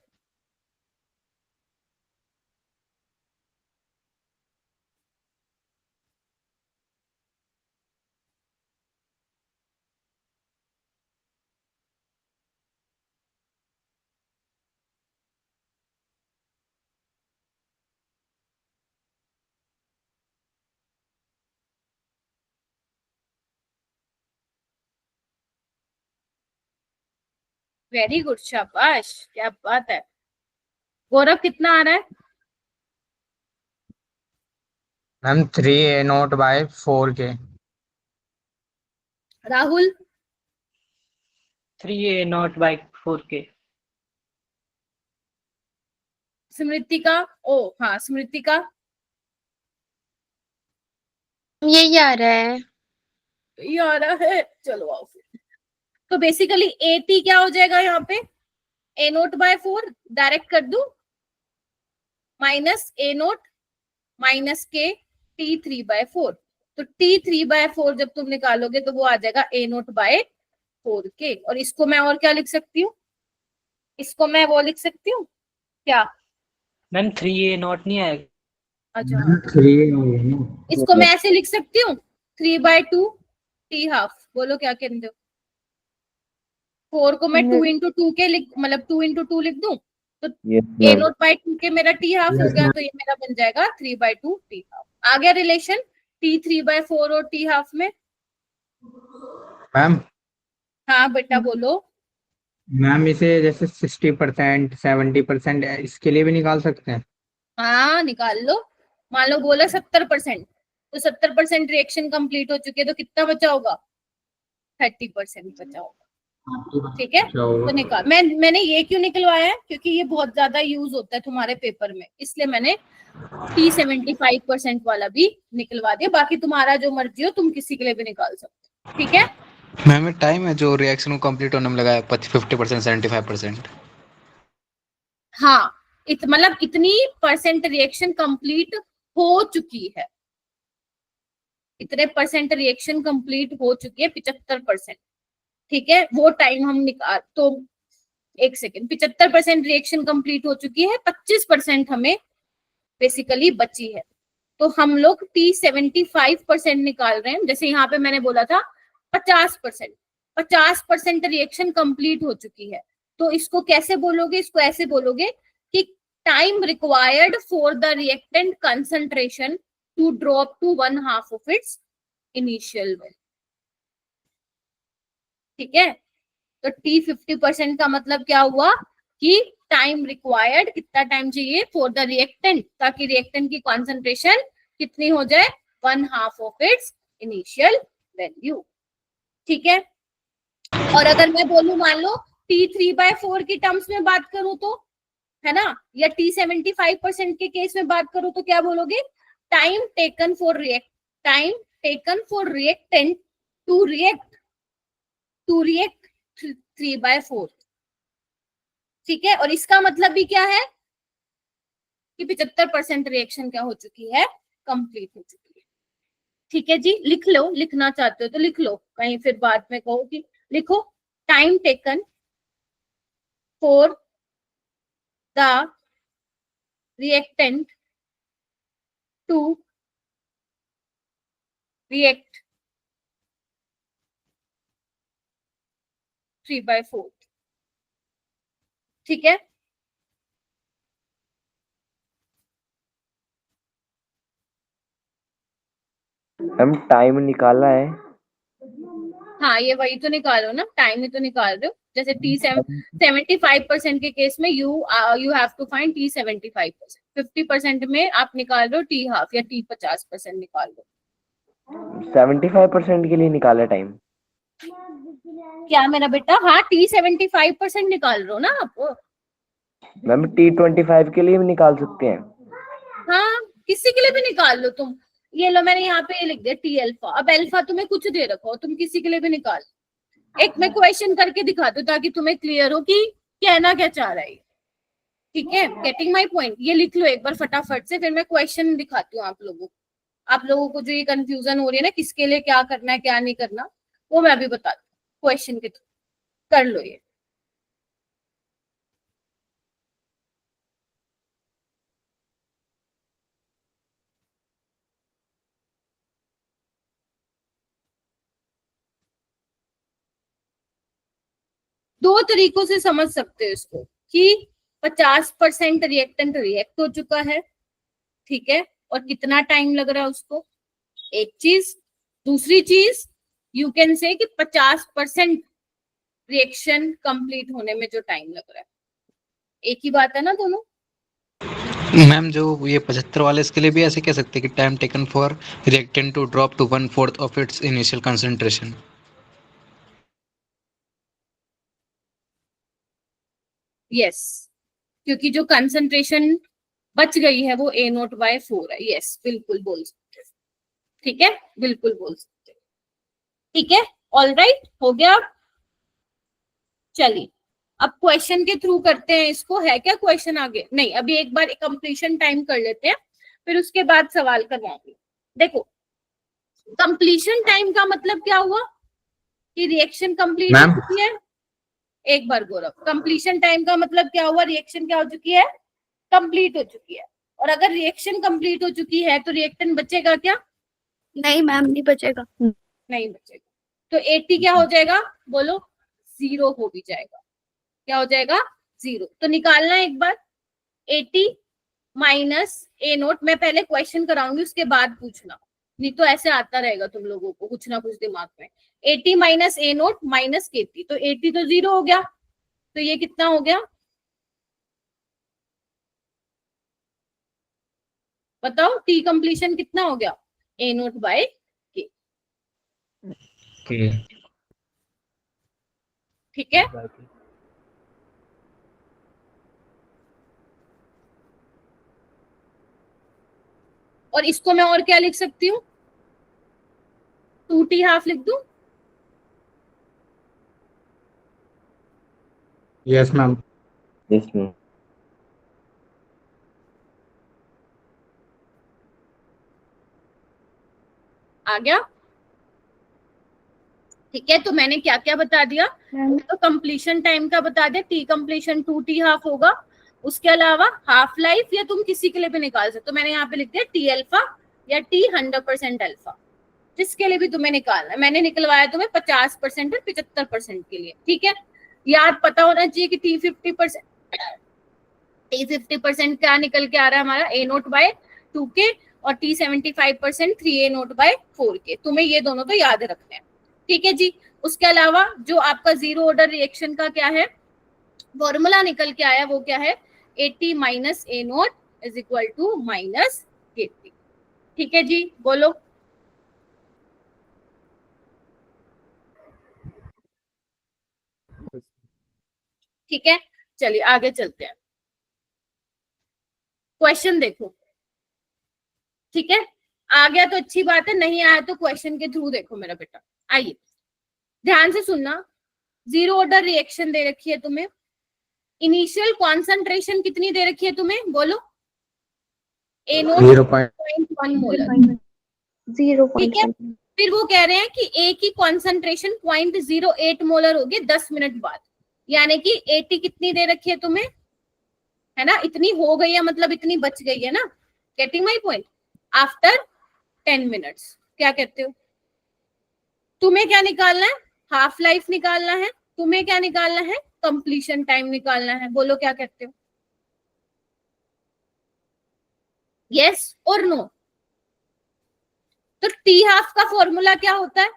वेरी गुड, शाबाश, क्या बात है। गौरव कितना आ रहा है? मैम 3A0/4 के। राहुल 3A0/4 के। स्मृतिका, ओ हाँ स्मृतिका, यही आ रहा है. ये आ रहा है। चलो आओ फिर। तो बेसिकली AT क्या हो जाएगा यहाँ पे? A0/4 डायरेक्ट कर दूं, माइनस A0 माइनस के T3/4। तो T3/4 जब तुम निकालोगे तो वो आ जाएगा A0/4 के। और इसको मैं और क्या लिख सकती हूँ? इसको मैं वो लिख सकती हूँ क्या? मैम 3A0 नहीं आएगा? अच्छा 3 हो गया ना। इसको मैं ऐसे लिख सकती हूँ 3/2 T हाफ। बोलो क्या कहते हो? 4 को मैं 2 into 2 के लिख, मतलब 2 into 2 लिख दूं तो Yes, ma'am. A0/2 के मेरा T हाफ हो गया, तो ये मेरा बन जाएगा 3/2 T हाफ। आ गया रिलेशन T3/4 और T हाफ में? मैम हाँ बेटा बोलो। मैम इसे जैसे 60% 70% इसके लिए भी निकाल सकते हैं? हाँ निकाल लो। मान लो बोला 70%, तो 70% रिएक्शन कंप्लीट हो चुकी है, तो कितना बचा होगा? 30% बचा होगा, ठीक है? तो निकाल। मैंने ये क्यों निकलवाया है? क्योंकि ये बहुत ज्यादा यूज होता है तुम्हारे पेपर में, इसलिए मैंने T 75% वाला भी निकलवा दिया। बाकी तुम्हारा जो मर्जी हो, तुम किसी के लिए भी निकाल सकते हो, ठीक है? मैम टाइम है जो रिएक्शन को कंप्लीट होने में लगाया 50% 75%। हाँ, मतलब इतनी परसेंट रिएक्शन कंप्लीट हो चुकी है, इतने परसेंट रिएक्शन कंप्लीट हो चुकी है 75%। ठीक है, वो टाइम हम निकाल तो एक सेकेंड, 75% रिएक्शन कंप्लीट हो चुकी है, 25% हमें बेसिकली बची है। तो हम लोग T75% निकाल रहे हैं। जैसे यहाँ पे मैंने बोला था 50%, 50% रिएक्शन कंप्लीट हो चुकी है। तो इसको कैसे बोलोगे? इसको ऐसे बोलोगे कि time required for the reactant concentration to drop to 1/2 of its initial value. ठीक है, तो T50% का मतलब क्या हुआ कि टाइम रिक्वायर्ड, कितना टाइम चाहिए फॉर द रिएक्टेंट, ताकि रिएक्टेंट की कॉन्सेंट्रेशन कितनी हो जाए? 1/2 ऑफ इट्स इनिशियल वैल्यू। ठीक है, और अगर मैं बोलूं, मान लो T3/4 की टर्म्स में बात करूं तो, है ना, या T75% के केस में बात करूं तो क्या बोलोगे? Time taken for reactant to react 3/4। ठीक है, और इसका मतलब भी क्या है कि 75% रिएक्शन क्या हो चुकी है? कंप्लीट हो चुकी है। ठीक है जी, लिख लो, लिखना चाहते हो तो लिख लो, कहीं फिर बाद में कहो कि लिखो time taken for the reactant to react 3/4। ठीक है, मैम टाइम निकाला है। हाँ ये वही तो निकालो ना, टाइम ही तो निकाल रहे हो। जैसे T75% के केस में you have to find T75%, 50% में आप निकाल रहे हो T½ या T50% निकाल लो। 75% के लिए निकाला टाइम। क्या मेरा बेटा? हाँ, T75% निकाल रहे हो ना आप? मैम T25 के लिए भी निकाल सकते हैं। हाँ, किसी के लिए भी निकाल लो तुम। ये लो, मैंने यहाँ पे ये लिख दिया T अल्फा। अब अल्फा तुम्हें कुछ दे रखो, तुम किसी के लिए भी निकाल। एक मैं क्वेश्चन करके दिखा दूं ताकि तुम्हें क्लियर हो कि कहना क्या चाह रहा है। ठीक है, गेटिंग माई पॉइंट? ये लिख लो एक बार फटाफट से, फिर मैं क्वेश्चन दिखाती हूँ आप लोगों को। आप लोगों को जो ये कंफ्यूजन हो रही है ना, किसके लिए क्या करना है क्या नहीं करना, वो मैं अभी बताती हूँ क्वेश्चन के थ्रू। कर लो ये। दो तरीकों से समझ सकते हो इसको कि 50% रिएक्टेंट रिएक्ट हो चुका है। ठीक है, और कितना टाइम लग रहा है उसको, एक चीज। दूसरी चीज, यू कैन से कि 50% रिएक्शन कंप्लीट होने में जो टाइम लग रहा है। एक ही बात है ना दोनों? मैम जो ये 75 वाले इसके लिए भी ऐसे कह सकते हैं कि time taken for reactant to drop to 1/4 of its initial concentration. Yes, क्योंकि जो कंसंट्रेशन बच गई है वो A0/4 है। यस, बिल्कुल बोल सकते हो। ठीक है, बिल्कुल बोल सकते हो। ठीक है, ऑल राइट, हो गया। चलिए अब क्वेश्चन के थ्रू करते हैं इसको। है क्या क्वेश्चन आगे? नहीं, अभी एक बार कंप्लीशन टाइम कर लेते हैं, फिर उसके बाद सवाल करवाऊंगी। देखो, कंप्लीशन टाइम का मतलब क्या हुआ कि रिएक्शन कंप्लीट हो मैम चुकी है। एक बार गौरव, कंप्लीशन टाइम का मतलब क्या हुआ? रिएक्शन क्या हो चुकी है? कंप्लीट हो चुकी है। और अगर रिएक्शन कंप्लीट हो चुकी है तो रिएक्टेंट बचेगा क्या? नहीं मैम, नहीं बचेगा। नहीं बचेगा। तो 80 क्या हो जाएगा? बोलो, 0 हो भी जाएगा। क्या हो जाएगा? 0। तो निकालना है एक बार। 80 माइनस A0। मैं पहले क्वेश्चन कराऊंगी, उसके बाद पूछना, नहीं तो ऐसे आता रहेगा तुम लोगों को कुछ ना कुछ दिमाग में। 80 माइनस A0 माइनस KT, तो 80 तो 0 हो गया। तो ये कितना हो गया बताओ? T कंप्लीशन कितना हो गया? A0/K। ठीक है, और इसको मैं और क्या लिख सकती हूँ? 2T हाफ लिख दूं? Yes, ma'am. Yes, ma'am. आ गया? ठीक है, तो मैंने क्या क्या बता दिया? तो कंप्लीशन टाइम का बता दिया, टी कंप्लीशन 2t हाफ होगा। उसके अलावा हाफ लाइफ या तुम किसी के लिए भी निकाल सकते हो, मैंने यहाँ पे लिख दिया टी अल्फा या टी 100% अल्फा, जिसके लिए भी तुम्हें निकालना है। मैंने निकलवाया तुम्हें 50% और 75% के लिए। ठीक है, याद पता होना चाहिए कि T50% क्या निकल के आ रहा है हमारा, ए नोट बाय 2k, और T75% 3a note bye 4k। तुम्हें ये दोनों तो याद रखने हैं। ठीक है जी। उसके अलावा जो आपका जीरो ऑर्डर रिएक्शन का क्या है, फॉर्मूला निकल के आया, वो क्या है, 80 minus A naught is equal to minus KT। ठीक है जी, बोलो। ठीक है, चलिए आगे चलते हैं। क्वेश्चन देखो। ठीक है, आ गया तो अच्छी बात है, नहीं आया तो क्वेश्चन के थ्रू देखो मेरा बेटा। आइए ध्यान से सुनना। जीरो ऑर्डर रिएक्शन दे रखी है तुम्हें, इनिशियल कॉन्सेंट्रेशन कितनी दे रखी है तुम्हें, बोलो। ए नोट 0.1 मोलर। ठीक है, फिर वो कह रहे हैं कि ए की कॉन्सेंट्रेशन 0.08 मोलर होगी 10 मिनट बाद, यानी कि 80 कितनी दे रखी है तुम्हें, है ना, इतनी हो गई है, मतलब इतनी बच गई है ना। Getting my point. After 10 minutes क्या कहते हो, तुम्हें क्या निकालना है, हाफ लाइफ निकालना है, तुम्हें क्या निकालना है, कंप्लीशन टाइम निकालना है। बोलो क्या कहते हो, यस और नो। तो टी हाफ का फॉर्मूला क्या होता है,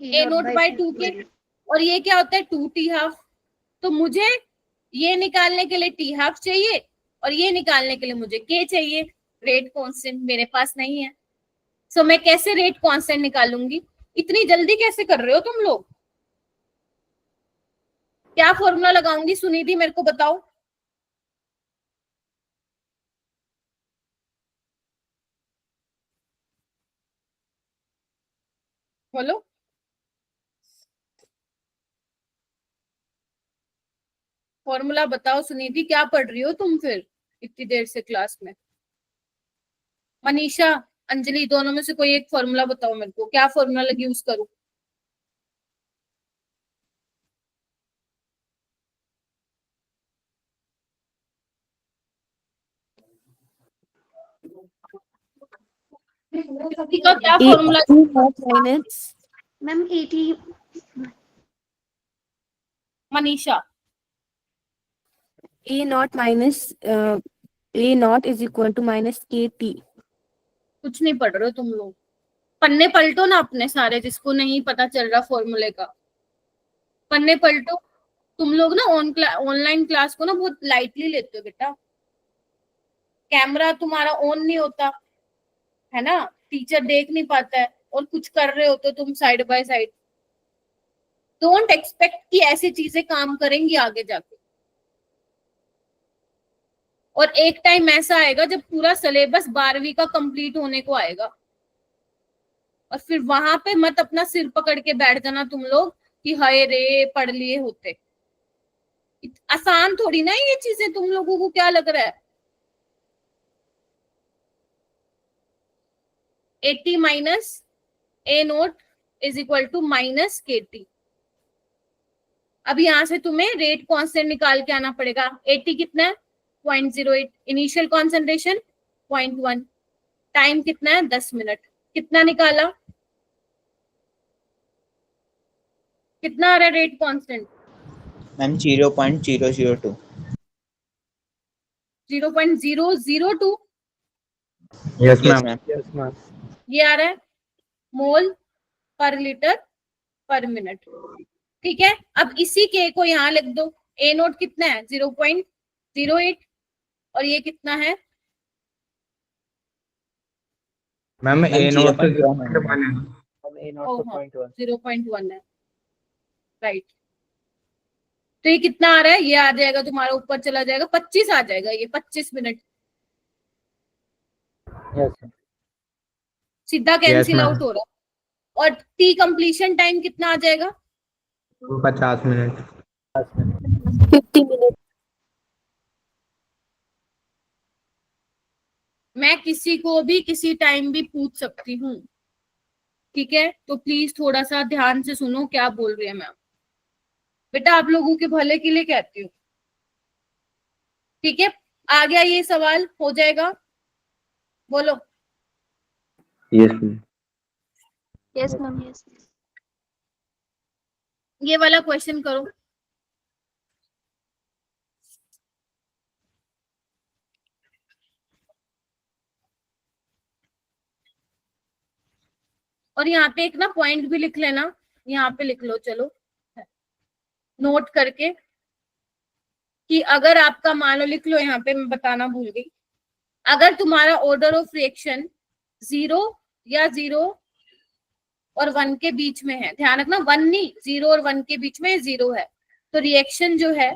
ए नोट बाय 2k, और ये क्या होता है 2t हाफ। तो मुझे ये निकालने के लिए टी हाफ चाहिए और ये निकालने के लिए मुझे k चाहिए। रेट कांस्टेंट मेरे पास नहीं है, सो मैं कैसे रेट कांस्टेंट निकालूंगी, इतनी जल्दी कैसे कर रहे हो तुम लोग, क्या फॉर्मूला लगाऊंगी सुनिधि, मेरे को बताओ। बोलो, फॉर्मूला बताओ सुनिधि, क्या पढ़ रही हो तुम फिर इतनी देर से क्लास में। मनीषा, अंजलि, दोनों में से कोई एक फॉर्मूला बताओ मेरे को, क्या फॉर्मूला लगी यूज करूं। किसी का क्या formula, minus ma'am 80 Manisha. A naught minus A naught is equal to minus KT। कुछ नहीं पढ़ रहे हो तुम लोग, पन्ने पलटो ना अपने सारे, जिसको नहीं पता चल रहा फॉर्मूले का पन्ने पलटो। तुम लोग ना ऑनलाइन क्लास को ना बहुत लाइटली लेते हो बेटा, कैमरा तुम्हारा ऑन नहीं होता है ना, टीचर देख नहीं पाता है, और कुछ कर रहे होते हो तुम side by side. Don't expect कि ऐसी चीजें काम करेंगी आगे जाके, और एक टाइम ऐसा आएगा जब पूरा सिलेबस 12वीं का कंप्लीट होने को आएगा, और फिर वहां पे मत अपना सिर पकड़ के बैठ जाना तुम लोग कि हाय रे पढ़ लिए होते। आसान थोड़ी ना ये चीजें, तुम लोगों को क्या लग रहा है। 80 minus A naught is equal to minus KT। अब यहां से तुम्हें रेट कांस्टेंट निकाल के आना पड़ेगा। 80 कितना है 0.08, इनिशियल कॉन्सेंट्रेशन 0.1, टाइम कितना है 10 मिनट, कितना निकाला, कितना आ रहा है rate constant, ma'am 0.002। 0.002। Yes, yes ma'am. Ma'am. ये आ रहा है मोल पर लीटर पर मिनट। ठीक है, अब इसी के को यहाँ लिख दो। ए नोट कितना है 0.08, और ये कितना है, मैम ए नोट 0.1 है, राइट। तो ये कितना आ रहा है, ये आ जाएगा तुम्हारा, ऊपर चला जाएगा 25 आ जाएगा, ये 25 मिनट सीधा कैंसिल ma'am. आउट हो रहा है। और टी कंप्लीशन टाइम कितना आ जाएगा, 50 मिनट। 50 minutes. मैं किसी को भी किसी टाइम भी पूछ सकती हूँ, ठीक है? तो प्लीज थोड़ा सा ध्यान से सुनो क्या बोल रही है मैम। बेटा आप लोगों के भले के लिए कहती हूँ, ठीक है? आ गया ये सवाल, हो जाएगा? बोलो। Yes ma'am. Yes, ma'am. Yes. ये वाला क्वेश्चन करो। और यहाँ पे एक ना पॉइंट भी लिख लेना, यहाँ पे लिख लो, चलो नोट करके, कि अगर आपका, मान लो लिख लो यहाँ पे, मैं बताना भूल गई, अगर तुम्हारा ऑर्डर ऑफ रिएक्शन 0 या 0 और 1 के बीच में है, ध्यान रखना 1 नहीं, 0 और 1 के बीच में 0 है, तो रिएक्शन जो है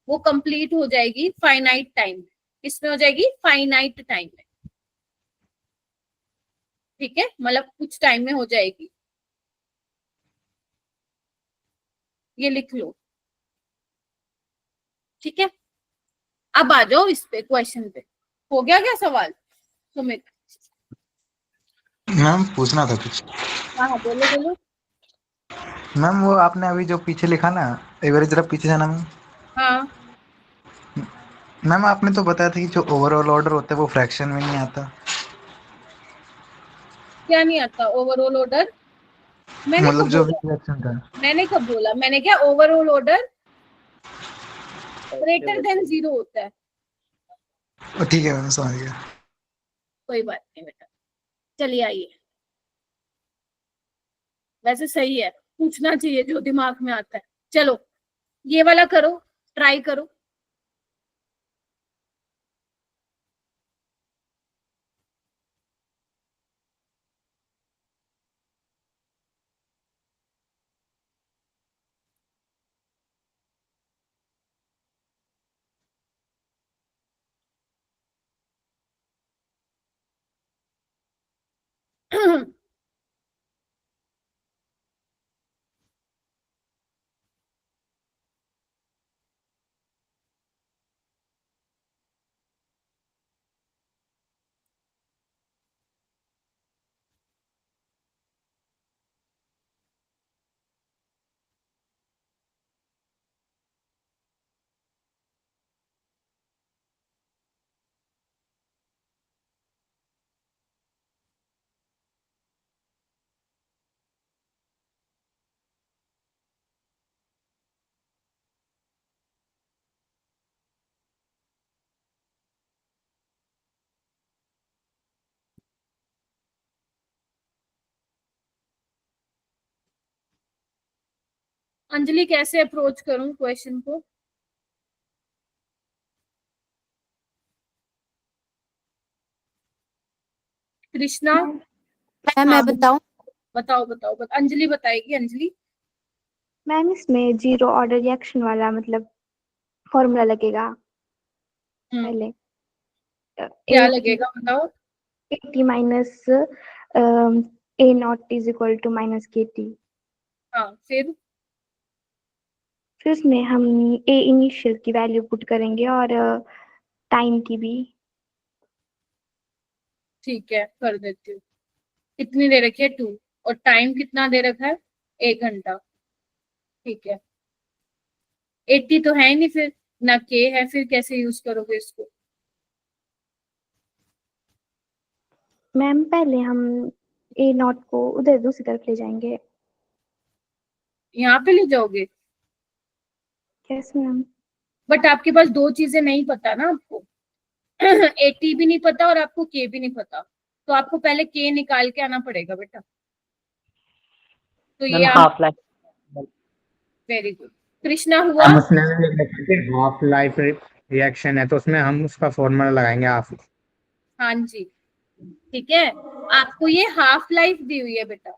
वो कंप्लीट हो जाएगी फाइनाइट टाइम। किसमें हो जाएगी? फाइनाइट टाइम में, ठीक है? मतलब कुछ टाइम में हो जाएगी, ये लिख लो, ठीक है? अब आ जाओ इस पे, क्वेश्चन पे। हो गया क्या सवाल सुमित? मैम पूछना था कुछ। हाँ हाँ, बोलो बोलो। मैम वो आपने अभी जो पीछे लिखा ना, एक बार जरा पीछे जाना मैम। हाँ, मैम आपने तो बताया था कि जो ओवरऑल ऑर्डर होता है वो फ्रैक्शन में नहीं आता। क्या नहीं आता ओवरऑल ऑर्डर? मैंने मतलब कब जो बोला? रिएक्शन था। मैंने कब बोला? मैंने क्या, ओवरऑल ऑर्डर ग्रेटर देन 0 होता है। ठीक है मैम, समझ गया। कोई बात नहीं बेटा, चलिए आइए। वैसे सही है, पूछना चाहिए जो दिमाग में आता है। चलो ये वाला करो, ट्राई करो। अंजलि कैसे अप्रोच करूं क्वेश्चन को? कृष्णा? मैम मैं हाँ बताऊं? बताओ बताओ अंजलि बताएगी, अंजलि। मैम इसमें जीरो ऑर्डर रिएक्शन वाला मतलब फॉर्मूला लगेगा पहले। क्या लगेगा बताओ? AT minus A naught is equal to minus KT। हाँ फिर उसमें हम A इनिशियल की वैल्यू पुट करेंगे और टाइम की भी। ठीक है, कर देती हूँ। कितनी दे रखी है? 2। और टाइम कितना दे रखा है? 1 घंटा। ठीक है, 80 तो है ही नहीं, फिर ना के है, फिर कैसे यूज करोगे इसको? मैम पहले हम A नॉट को उधर दूसरी तरफ ले जाएंगे। यहाँ पे ले जाओगे? Yes ma'am. बट आपके पास दो चीजें नहीं पता ना आपको। 80 भी नहीं पता और आपको के भी नहीं पता, तो आपको पहले के निकाल के आना पड़ेगा बेटा। तो ये मैम आप, half life. Very good. Krishna हुआ? हम उसमें लिख रखे थे हाफ लाइफ रिएक्शन है, तो उसमें हम उसका फॉर्मूला लगाएंगे हाफ। हाँ जी, ठीक है। आपको ये हाफ लाइफ दी हुई है बेटा,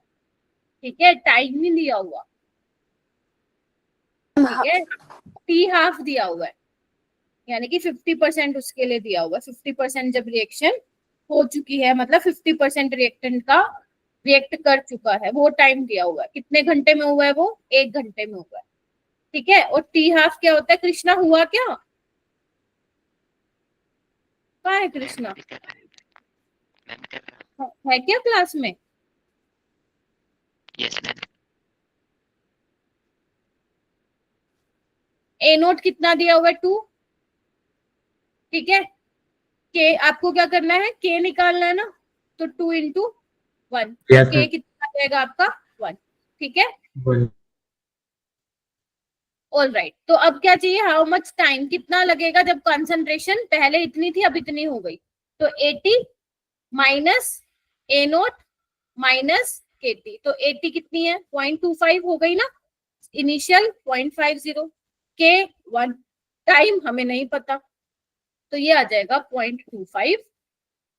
ठीक है, टाइम नहीं दिया हुआ, ठीक है। टी हाफ दिया हुआ है, यानी कि 50% उसके लिए दिया हुआ है। 50% जब रिएक्शन हो चुकी है, मतलब 50% रिएक्टेंट का रिएक्ट कर चुका है, वो टाइम दिया हुआ है, कितने घंटे में हुआ है वो, 1 घंटे में हुआ है, ठीक है। और टी हाफ क्या होता है, कृष्णा हुआ क्या, कहाँ है कृष्णा, है क्या क्लास में? Yes ma'am. ए नोट कितना दिया हुआ है 2, ठीक है। के आपको क्या करना है, के निकालना है ना, तो 2 into 1, Yes, के ma'am. कितना आ जाएगा आपका 1, ठीक है। ऑल राइट, तो अब क्या चाहिए, हाउ मच टाइम, कितना लगेगा जब कंसंट्रेशन पहले इतनी थी अब इतनी हो गई, तो 80 माइनस ए नोट माइनस के टी, तो 80 कितनी है 0.25 हो गई ना, इनिशियल 0.50, के 1, टाइम हमें नहीं पता, तो ये आ जाएगा 0.25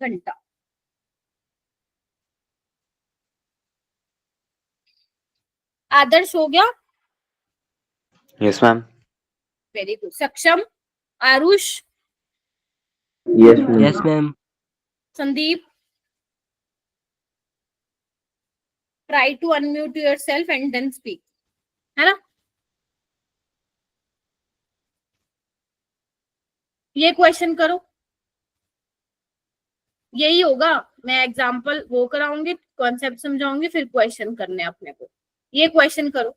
घंटा। आदर्श हो गया, yes ma'am. Very good. Saksham, Aarush, yes ma'am. Yes ma'am. Sandeep, try to unmute yourself and then speak, है ना। ये क्वेश्चन करो, यही होगा, मैं एग्जांपल वो कराऊंगी, कॉन्सेप्ट समझाऊंगी, फिर क्वेश्चन करने अपने को, ये क्वेश्चन करो।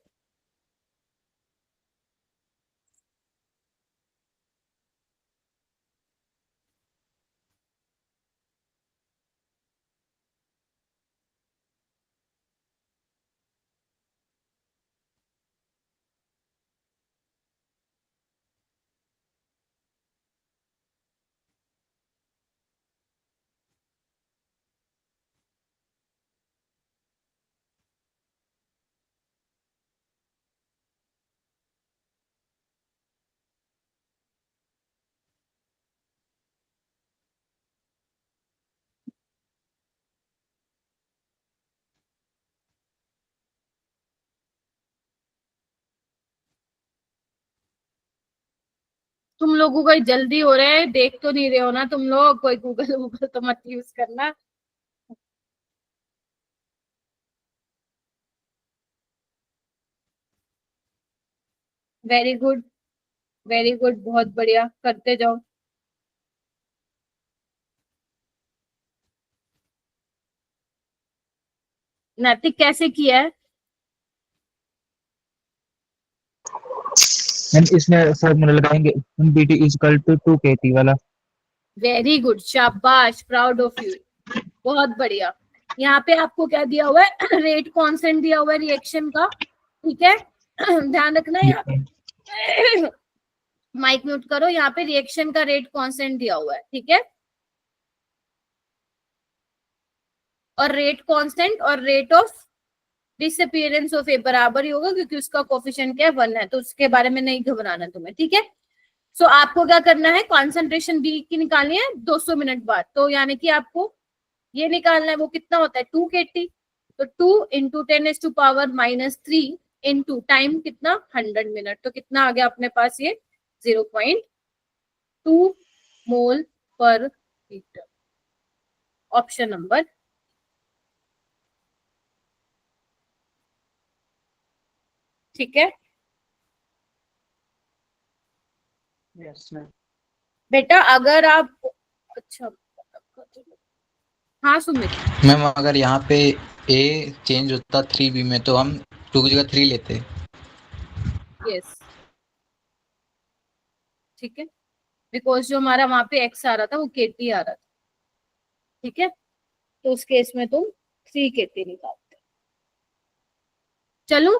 तुम लोगों को जल्दी हो रहा है, देख तो नहीं रहे हो ना तुम लोग, कोई गूगल वूगल तो मत यूज करना। वेरी गुड, वेरी गुड, बहुत बढ़िया, करते जाओ। नैतिक कैसे किया है, इसमें फॉर्मूला लगाएंगे, BT इक्वल टू 2KT वाला। वेरी गुड, शाबाश, प्राउड ऑफ यू, बहुत बढ़िया। यहाँ पे आपको क्या दिया हुआ है, रेट कांस्टेंट दिया हुआ है रिएक्शन का, ठीक है। ध्यान रखना, यहाँ पे माइक म्यूट करो, यहाँ पे रिएक्शन का रेट कांस्टेंट दिया हुआ है, ठीक है। और रेट कांस्टेंट और रेट ऑफ डिसअपीयरेंस ऑफ ए बराबर ही होगा, क्योंकि उसका कोफिशिएंट क्या है 1 है, तो उसके बारे में नहीं घबराना तुम्हें, ठीक है। सो आपको क्या करना है, कॉन्सेंट्रेशन बी की निकालनी है 200 मिनट बाद, तो यानी कि आपको ये निकालना है, वो कितना होता है 2KT, तो 2 into 10⁻³ इंटू टाइम कितना 100 मिनट, तो कितना आ गया अपने पास ये 0.2 मोल पर लीटर, ऑप्शन नंबर, ठीक है। Yes ma'am. बेटा अगर आप, अच्छा, हाँ सुमित, मैम अगर यहाँ पे ए चेंज होता 3B में तो हम 2 की जगह 3 लेते। यस, ठीक है, बिकॉज जो हमारा वहां पे एक्स आ रहा था वो KT आ रहा था, ठीक है, तो उस केस में तुम 3KT निकालते। चलो,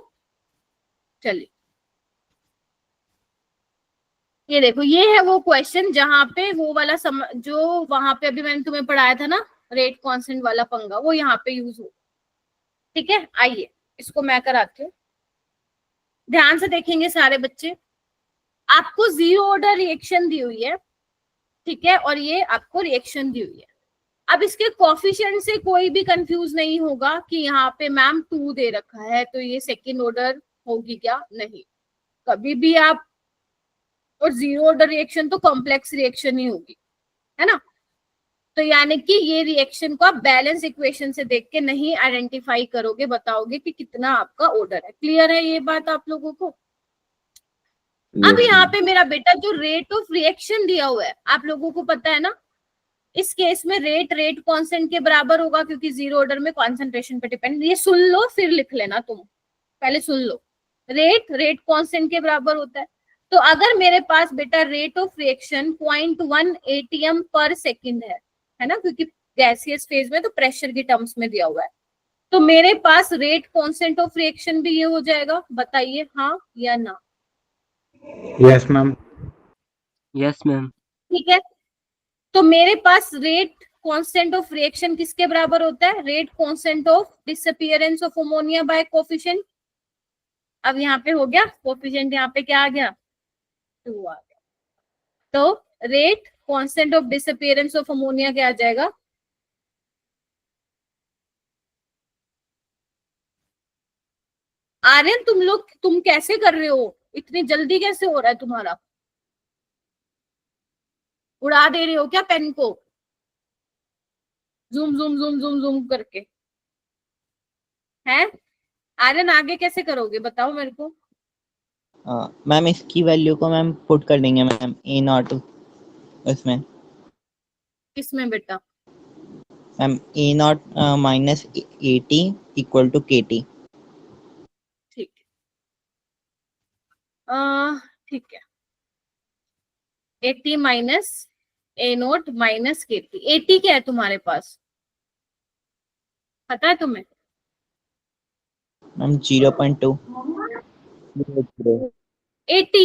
चलिए, ये देखो, ये है वो क्वेश्चन जहां पे वो वाला जो वहां पे अभी मैंने तुम्हें पढ़ाया था ना, रेट कांस्टेंट वाला पंगा, वो यहाँ पे यूज हो, ठीक है। आइए इसको मैं कराती हूँ, ध्यान से देखेंगे सारे बच्चे। आपको जीरो ऑर्डर रिएक्शन दी हुई है, ठीक है, और ये आपको रिएक्शन दी हुई है। अब इसके कोफिशिएंट से कोई भी कंफ्यूज नहीं होगा कि यहाँ पे मैम 2 दे रखा है तो ये सेकेंड ऑर्डर होगी क्या, नहीं, कभी भी आप, और जीरो ऑर्डर रिएक्शन तो कॉम्प्लेक्स रिएक्शन ही होगी, है ना। तो यानी कि ये रिएक्शन को आप बैलेंस इक्वेशन से देख के नहीं आइडेंटिफाई करोगे, बताओगे कि कितना आपका ऑर्डर है। क्लियर है ये बात आप लोगों को? अब यहाँ पे मेरा बेटा जो रेट ऑफ रिएक्शन दिया हुआ है आप लोगों को पता है ना, इस केस में रेट कांस्टेंट के बराबर होगा क्योंकि जीरो ऑर्डर में कॉन्सेंट्रेशन पे डिपेंड। ये सुन लो फिर लिख लेना, तुम पहले सुन लो। रेट कांस्टेंट के बराबर होता है। तो अगर मेरे पास बेटा रेट ऑफ रिएक्शन 0.1 atm पर सेकेंड है ना, क्योंकि गैसियस फेज में तो प्रेशर की टर्म्स में दिया हुआ है, तो मेरे पास रेट कांस्टेंट ऑफ रिएक्शन भी ये हो जाएगा। बताइए हाँ या ना? Yes ma'am. Yes, ma'am. ठीक है, तो मेरे पास रेट कांस्टेंट ऑफ रिएक्शन किसके बराबर होता है? Rate constant of disappearance of ammonia bye coefficient. अब यहाँ पे हो गया कोफिशिएंट, यहाँ पे क्या आ गया? 2 आ गया। तो rate constant of disappearance of ammonia क्या आ जाएगा? आर्यन तुम कैसे कर रहे हो? इतनी जल्दी कैसे हो रहा है तुम्हारा? उड़ा दे रहे हो क्या पेन को? Zoom zoom zoom zoom zoom करके हैं? आर्यन आगे कैसे करोगे बताओ मेरे को। मैम इसकी वैल्यू को मैम पुट कर देंगे मैम ए नॉट उसमें। किसमें बेटा? Ma'am A naught minus 80 equal to KT। ठीक है, ठीक है। 80 minus A naught minus KT। 80 क्या है तुम्हारे पास, पता है तुम्हें? मैम 0.2। 80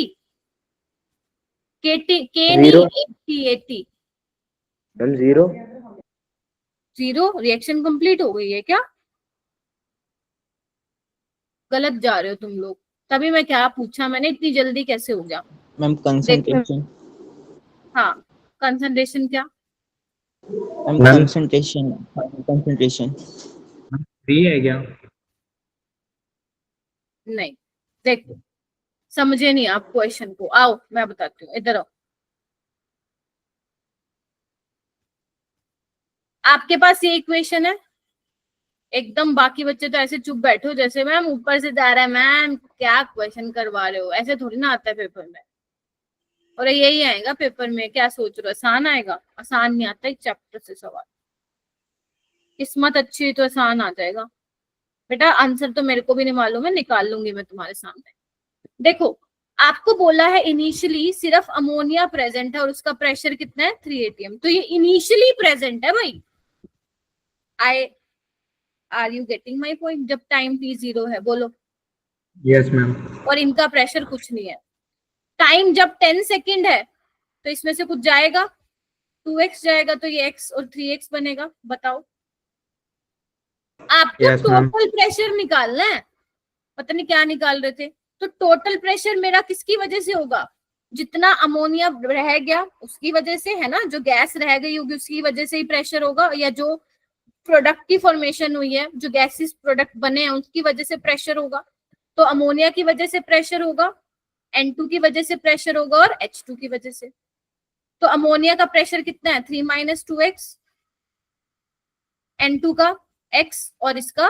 KT के Zero. नहीं 80 मैम 0। जीरो। रिएक्शन कंप्लीट हो गई है क्या? गलत जा रहे हो तुम लोग। तभी मैं क्या पूछा मैंने, इतनी जल्दी कैसे हो गया? Ma'am concentration. हाँ, कंसंट्रेशन क्या? मैम मैम कंसंट्रेशन 3 है क्या? नहीं, देखो समझे नहीं आप क्वेश्चन को। आओ मैं बताती हूँ, इधर आओ। आपके पास ये इक्वेशन है एकदम। बाकी बच्चे तो ऐसे चुप बैठो जैसे मैम ऊपर से जा रहा है, मैम क्या क्वेश्चन करवा रहे हो। ऐसे थोड़ी ना आता है पेपर में, और यही आएगा पेपर में। क्या सोच रहे हो आसान आएगा? आसान नहीं आता एक चैप्टर से सवाल। किस्मत अच्छी हुई तो आसान आ जाएगा बेटा। आंसर तो मेरे को भी नहीं मालूम है, निकाल लूंगी मैं तुम्हारे सामने। देखो आपको बोला है इनिशियली सिर्फ अमोनिया प्रेजेंट है और उसका प्रेशर कितना है? 3 atm। तो ये इनिशियली प्रेजेंट है भाई। Are you getting my point? जब टाइम t0 है, बोलो। Yes ma'am. और इनका प्रेशर कुछ नहीं है। टाइम जब 10 सेकेंड है तो इसमें से कुछ जाएगा, 2x जाएगा, तो ये x और 3x बनेगा। बताओ, आपको Yes, ma'am. टोटल प्रेशर निकालना है। पता नहीं क्या निकाल रहे थे। तो टोटल प्रेशर मेरा किसकी वजह से होगा? जितना अमोनिया रह गया उसकी वजह से, है ना। जो गैस रह गई होगी उसकी वजह से ही प्रेशर होगा, या जो प्रोडक्ट की फॉर्मेशन हुई है, जो गैसेस प्रोडक्ट बने हैं उसकी वजह से प्रेशर होगा। तो अमोनिया की वजह से प्रेशर होगा, N2 की वजह से प्रेशर होगा, और H2 की वजह से। तो अमोनिया का प्रेशर कितना है? 3 - 2x। N2 का x और इसका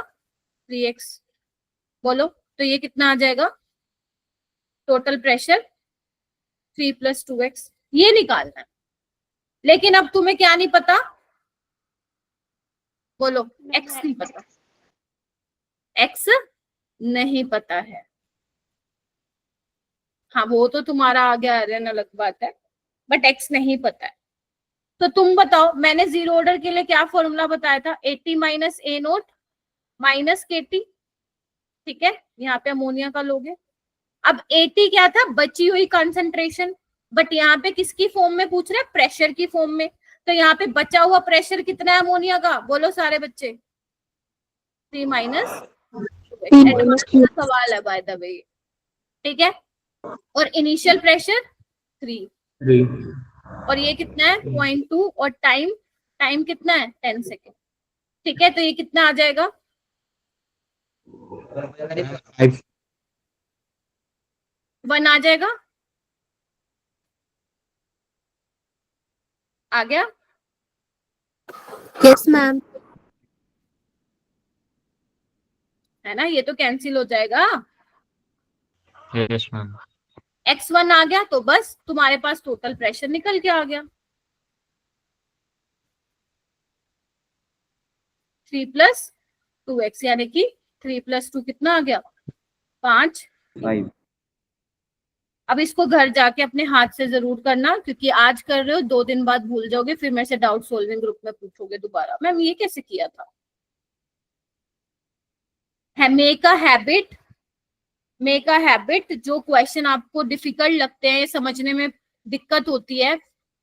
3x। बोलो तो ये कितना आ जाएगा? Total pressure 3 + 2x। ये निकालना है। लेकिन अब तुम्हें क्या नहीं पता? बोलो, x नहीं पता। x नहीं पता है। हाँ वो तो तुम्हारा आ गया आर्यन, अलग बात है, बट x नहीं पता है। तो तुम बताओ, मैंने जीरो ऑर्डर के लिए क्या फॉर्मूला बताया था? 80 - a नोट माइनस KT। ठीक है, यहाँ पे अमोनिया का लोगे। अब 80 क्या था? बची हुई कंसंट्रेशन। बट यहाँ पे किसकी फॉर्म में पूछ रहे हैं? प्रेशर की फॉर्म में। तो यहाँ पे बचा हुआ प्रेशर कितना है अमोनिया का? बोलो सारे बच्चे। 3 - एडवांस का सवाल है बाय द वे, ठीक है। और इनिशियल प्रेशर 3, 3। और ये कितना है? 0.2, और टाइम कितना है? 10 सेकेंड। ठीक है, तो ये कितना आ जाएगा? 1 आ जाएगा। आ गया? Yes, ma'am. है ना, ये तो कैंसिल हो जाएगा। Yes ma'am. x1 आ गया तो बस तुम्हारे पास टोटल प्रेशर निकल के आ गया। 3+2x यानी कि 3+2 कितना आ गया 5। 5। अब इसको घर जाके अपने हाथ से जरूर करना, क्योंकि आज कर रहे हो 2 दिन बाद भूल जाओगे, फिर मेरे से डाउट सॉल्विंग ग्रुप में पूछोगे दोबारा मैम ये कैसे किया था। है मेक अ हैबिट, जो क्वेश्चन आपको डिफिकल्ट लगते हैं, समझने में दिक्कत होती है,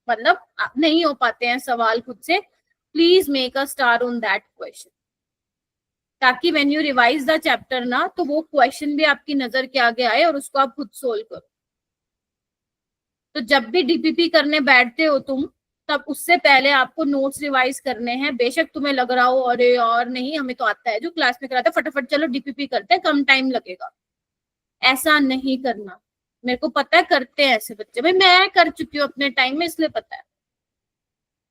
मतलब नहीं हो पाते हैं सवाल खुद से, please make a star on that question, ताकि when you revise the chapter ना, तो वो क्वेश्चन भी आपकी नजर के आगे आए और उसको आप खुद सोल्व करो। तो जब भी डीपीपी करने बैठते हो तुम, तब उससे पहले आपको नोट्स रिवाइज करने हैं। बेशक तुम्हें लग रहा हो अरे यार नहीं हमें तो आता है, जो क्लास में कराता है, फटाफट चलो डीपीपी करते हैं, कम टाइम लगेगा, ऐसा नहीं करना। मेरे को पता है करते हैं ऐसे बच्चे, भाई मैं कर चुकी हूँ अपने टाइम में, इसलिए पता है।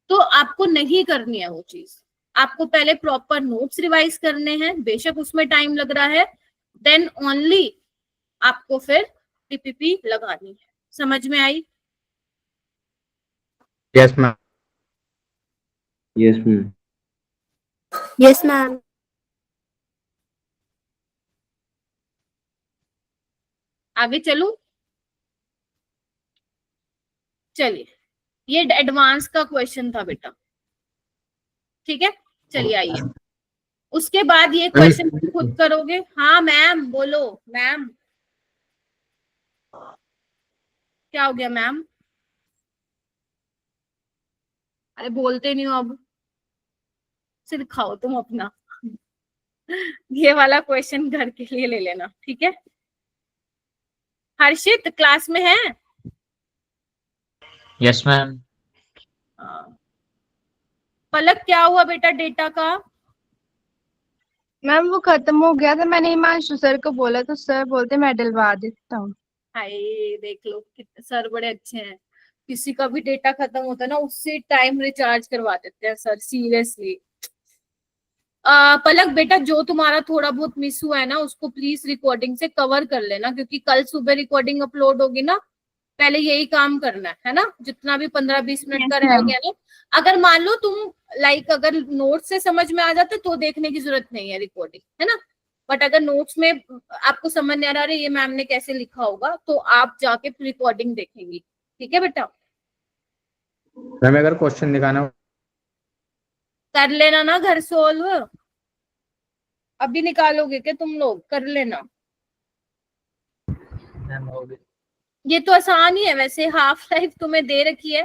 तो आपको नहीं करनी है वो चीज, आपको पहले प्रॉपर नोट्स रिवाइज करने हैं, बेशक उसमें टाइम लग रहा है, देन ओनली आपको फिर डीपीपी लगानी है। समझ में आई? Yes ma'am. Yes ma'am. Yes, ma'am. आगे चलूं? चलिए, ये एडवांस का क्वेश्चन था बेटा, ठीक है। चलिए आइए, उसके बाद ये क्वेश्चन खुद करोगे। हाँ मैम बोलो। मैम क्या हो गया मैम? अरे बोलते नहीं हो अब, सिर्फ दिखाओ तुम अपना। ये वाला क्वेश्चन घर के लिए ले लेना, ठीक है। हर्षित क्लास में है? Yes ma'am. हाँ। पलक क्या हुआ बेटा डेटा का? मैम वो खत्म हो गया था, मैंने हिमांशु सर को बोला तो सर बोलते मैं डलवा देता हूँ। हाय देख लो कितने सर बड़े अच्छे हैं, किसी का भी डेटा खत्म होता है ना उससे टाइम रिचार्ज करवा देते हैं सर, सीरियसली। पलक बेटा जो तुम्हारा थोड़ा बहुत मिस हुआ है ना, उसको प्लीज रिकॉर्डिंग से कवर कर लेना, क्योंकि कल सुबह रिकॉर्डिंग अपलोड होगी ना, पहले यही काम करना है ना, जितना भी 15-20 मिनट का रह गया ना। अगर मान लो तुम अगर नोट से समझ में आ जाते तो देखने की जरूरत नहीं है रिकॉर्डिंग, है ना। बट अगर नोट्स में आपको समझ नहीं आ रहा ये मैम ने कैसे लिखा होगा, तो आप जाके रिकॉर्डिंग देखेंगी, ठीक है बेटा। मैम अगर क्वेश्चन दिखाना कर लेना ना घर सोल्व, अभी निकालोगे क्या तुम लोग? कर लेना, मैम हो गई। ये तो आसान ही है वैसे, हाफ लाइफ तुम्हें दे रखी है,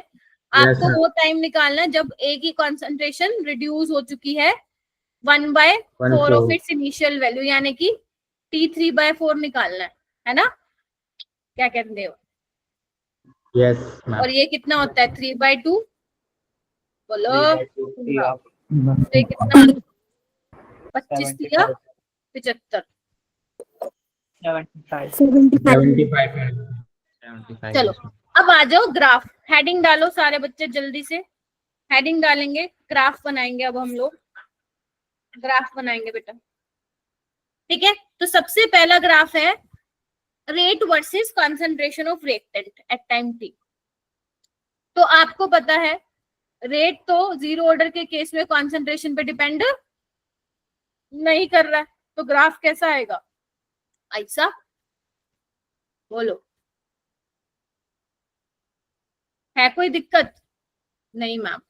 आपको वो टाइम निकालना है जब ए की कॉन्सेंट्रेशन रिड्यूस हो चुकी है 1/4 ऑफ इट्स इनिशियल वैल्यू, यानी कि T3/4 निकालना है ना, क्या कहते हो? Yes ma'am. और ये कितना होता है 3/2, बोलो। तो ये कितना 25 या 75? 75। चलो अब आ जाओ ग्राफ, हेडिंग डालो सारे बच्चे जल्दी से, हेडिंग डालेंगे, ग्राफ बनाएंगे। अब हम लोग ग्राफ बनाएंगे बेटा, ठीक है। तो सबसे पहला ग्राफ है rate versus concentration of reactant at time t। तो आपको पता है रेट तो जीरो ऑर्डर के केस में कंसंट्रेशन पे डिपेंड नहीं कर रहा है, तो ग्राफ कैसा आएगा? ऐसा, बोलो। है कोई दिक्कत? नहीं मैम।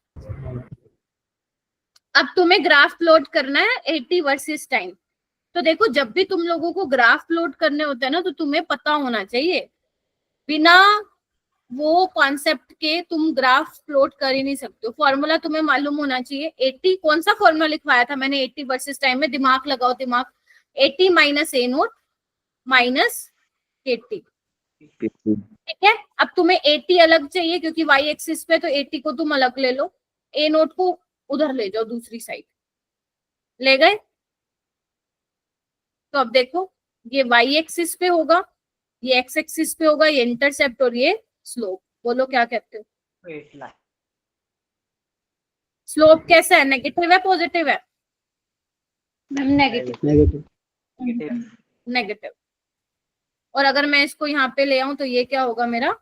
अब तुम्हें ग्राफ प्लॉट करना है 80 वर्सेस टाइम। तो देखो जब भी तुम लोगों को ग्राफ प्लॉट करने होते हैं ना, तो तुम्हें पता होना चाहिए, बिना वो कॉन्सेप्ट के तुम ग्राफ प्लॉट कर ही नहीं सकते हो। फॉर्मूला तुम्हें मालूम होना चाहिए। 80 कौन सा फॉर्मूला लिखवाया था मैंने 80 वर्सेस टाइम में? दिमाग लगाओ दिमाग। 80 माइनस ए नोट माइनस 80, ठीक है। अब तुम्हें 80 अलग चाहिए क्योंकि वाई एक्सिस पे, तो 80 को तुम अलग ले लो, ए नोट को उधर ले जाओ दूसरी साइड, ले गए। तो अब देखो ये वाई एक्सिस पे होगा, ये एक्स एक्सिस पे होगा, ये इंटरसेप्ट और ये स्लोप। बोलो क्या कहते हो? स्लोप कैसा है, नेगेटिव है पॉजिटिव है? Ma'am negative. नेगेटिव। नेगेटिव। और अगर मैं इसको यहाँ पे ले आऊं तो ये क्या होगा मेरा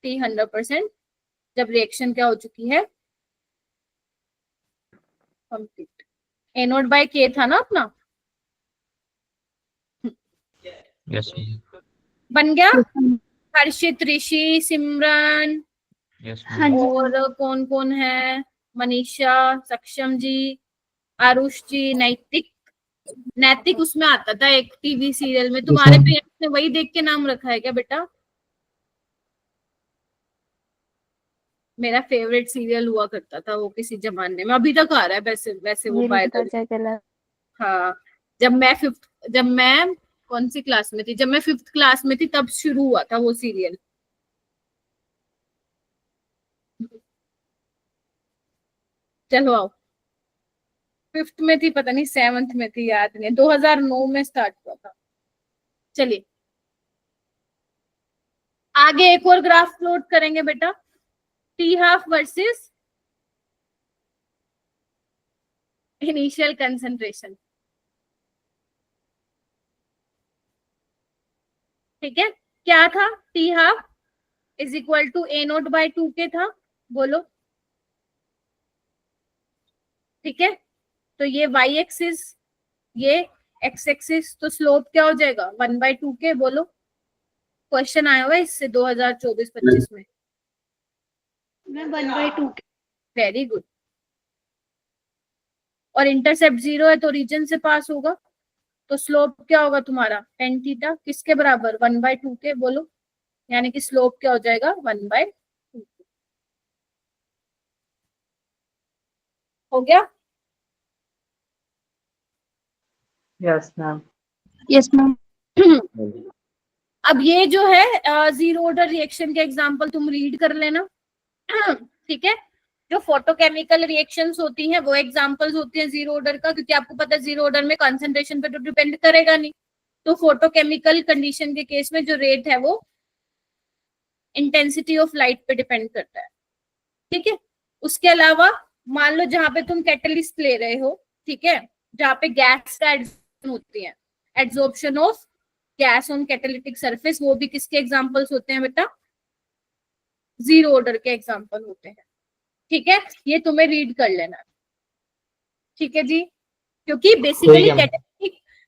T 100% जब रिएक्शन क्या हो चुकी है, complete. A naught by K था ना अपना, यस बन गया। हर्षित, ऋषि, सिमरन यस हाँ जी। और कौन कौन है, मनीषा, सक्षम जी, आरुष जी, नैतिक। नैतिक उसमें आता था एक टीवी सीरियल में, तुम्हारे पेरेंट्स ने वही देख के नाम रखा है क्या बेटा? मेरा फेवरेट सीरियल हुआ करता था वो किसी जमाने में, अभी तक आ रहा है वैसे वैसे वो ये बाय नहीं पता चला। हाँ, जब मैं कौन सी क्लास में थी, जब मैं 5th क्लास में थी तब शुरू हुआ था वो सीरियल। चलो आओ, 5th में थी पता नहीं 7th में थी, याद नहीं, 2009 में स्टार्ट हुआ था। चलिए आगे एक और ग्राफ प्लॉट करेंगे बेटा, t half versus initial concentration. ठीक है, क्या था, t half is equal to A naught by 2K था, बोलो। ठीक है, तो ये y एक्सिस, ये x एक्सिस, तो स्लोप क्या हो जाएगा 1/2K, बोलो। क्वेश्चन आया हुआ है इससे 2024-25 में। मैं 1/2। Very good. और इंटरसेप्ट 0 है तो रीजन से पास होगा, तो स्लोप क्या होगा तुम्हारा tan थीटा, किसके बराबर 1/2K, बोलो। यानी कि स्लोप क्या हो जाएगा 1/2K। हो गया? Yes ma'am. Yes ma'am. अब ये जो है जीरो ऑर्डर रिएक्शन के एग्जांपल तुम रीड कर लेना। ठीक है, जो फोटोकेमिकल रिएक्शंस होती हैं वो एग्जांपल्स होती हैं जीरो ऑर्डर का, क्योंकि आपको पता है जीरो ऑर्डर में कंसंट्रेशन पे तो डिपेंड करेगा नहीं। तो फोटोकेमिकल कंडीशन के केस में जो रेट है वो इंटेंसिटी ऑफ लाइट पे डिपेंड करता है। ठीक है, उसके अलावा मान लो जहां पे तुम कैटलिस्ट ले रहे हो, ठीक है, जहां पे गैस का एडजॉर्प्शन होती है, adsorption of gas on catalytic surface, वो भी किसके एग्जांपल्स होते हैं बेटा, जीरो ऑर्डर के एग्जांपल होते हैं। ठीक है, ये तुम्हें रीड कर लेना। ठीक है जी, क्योंकि बेसिकली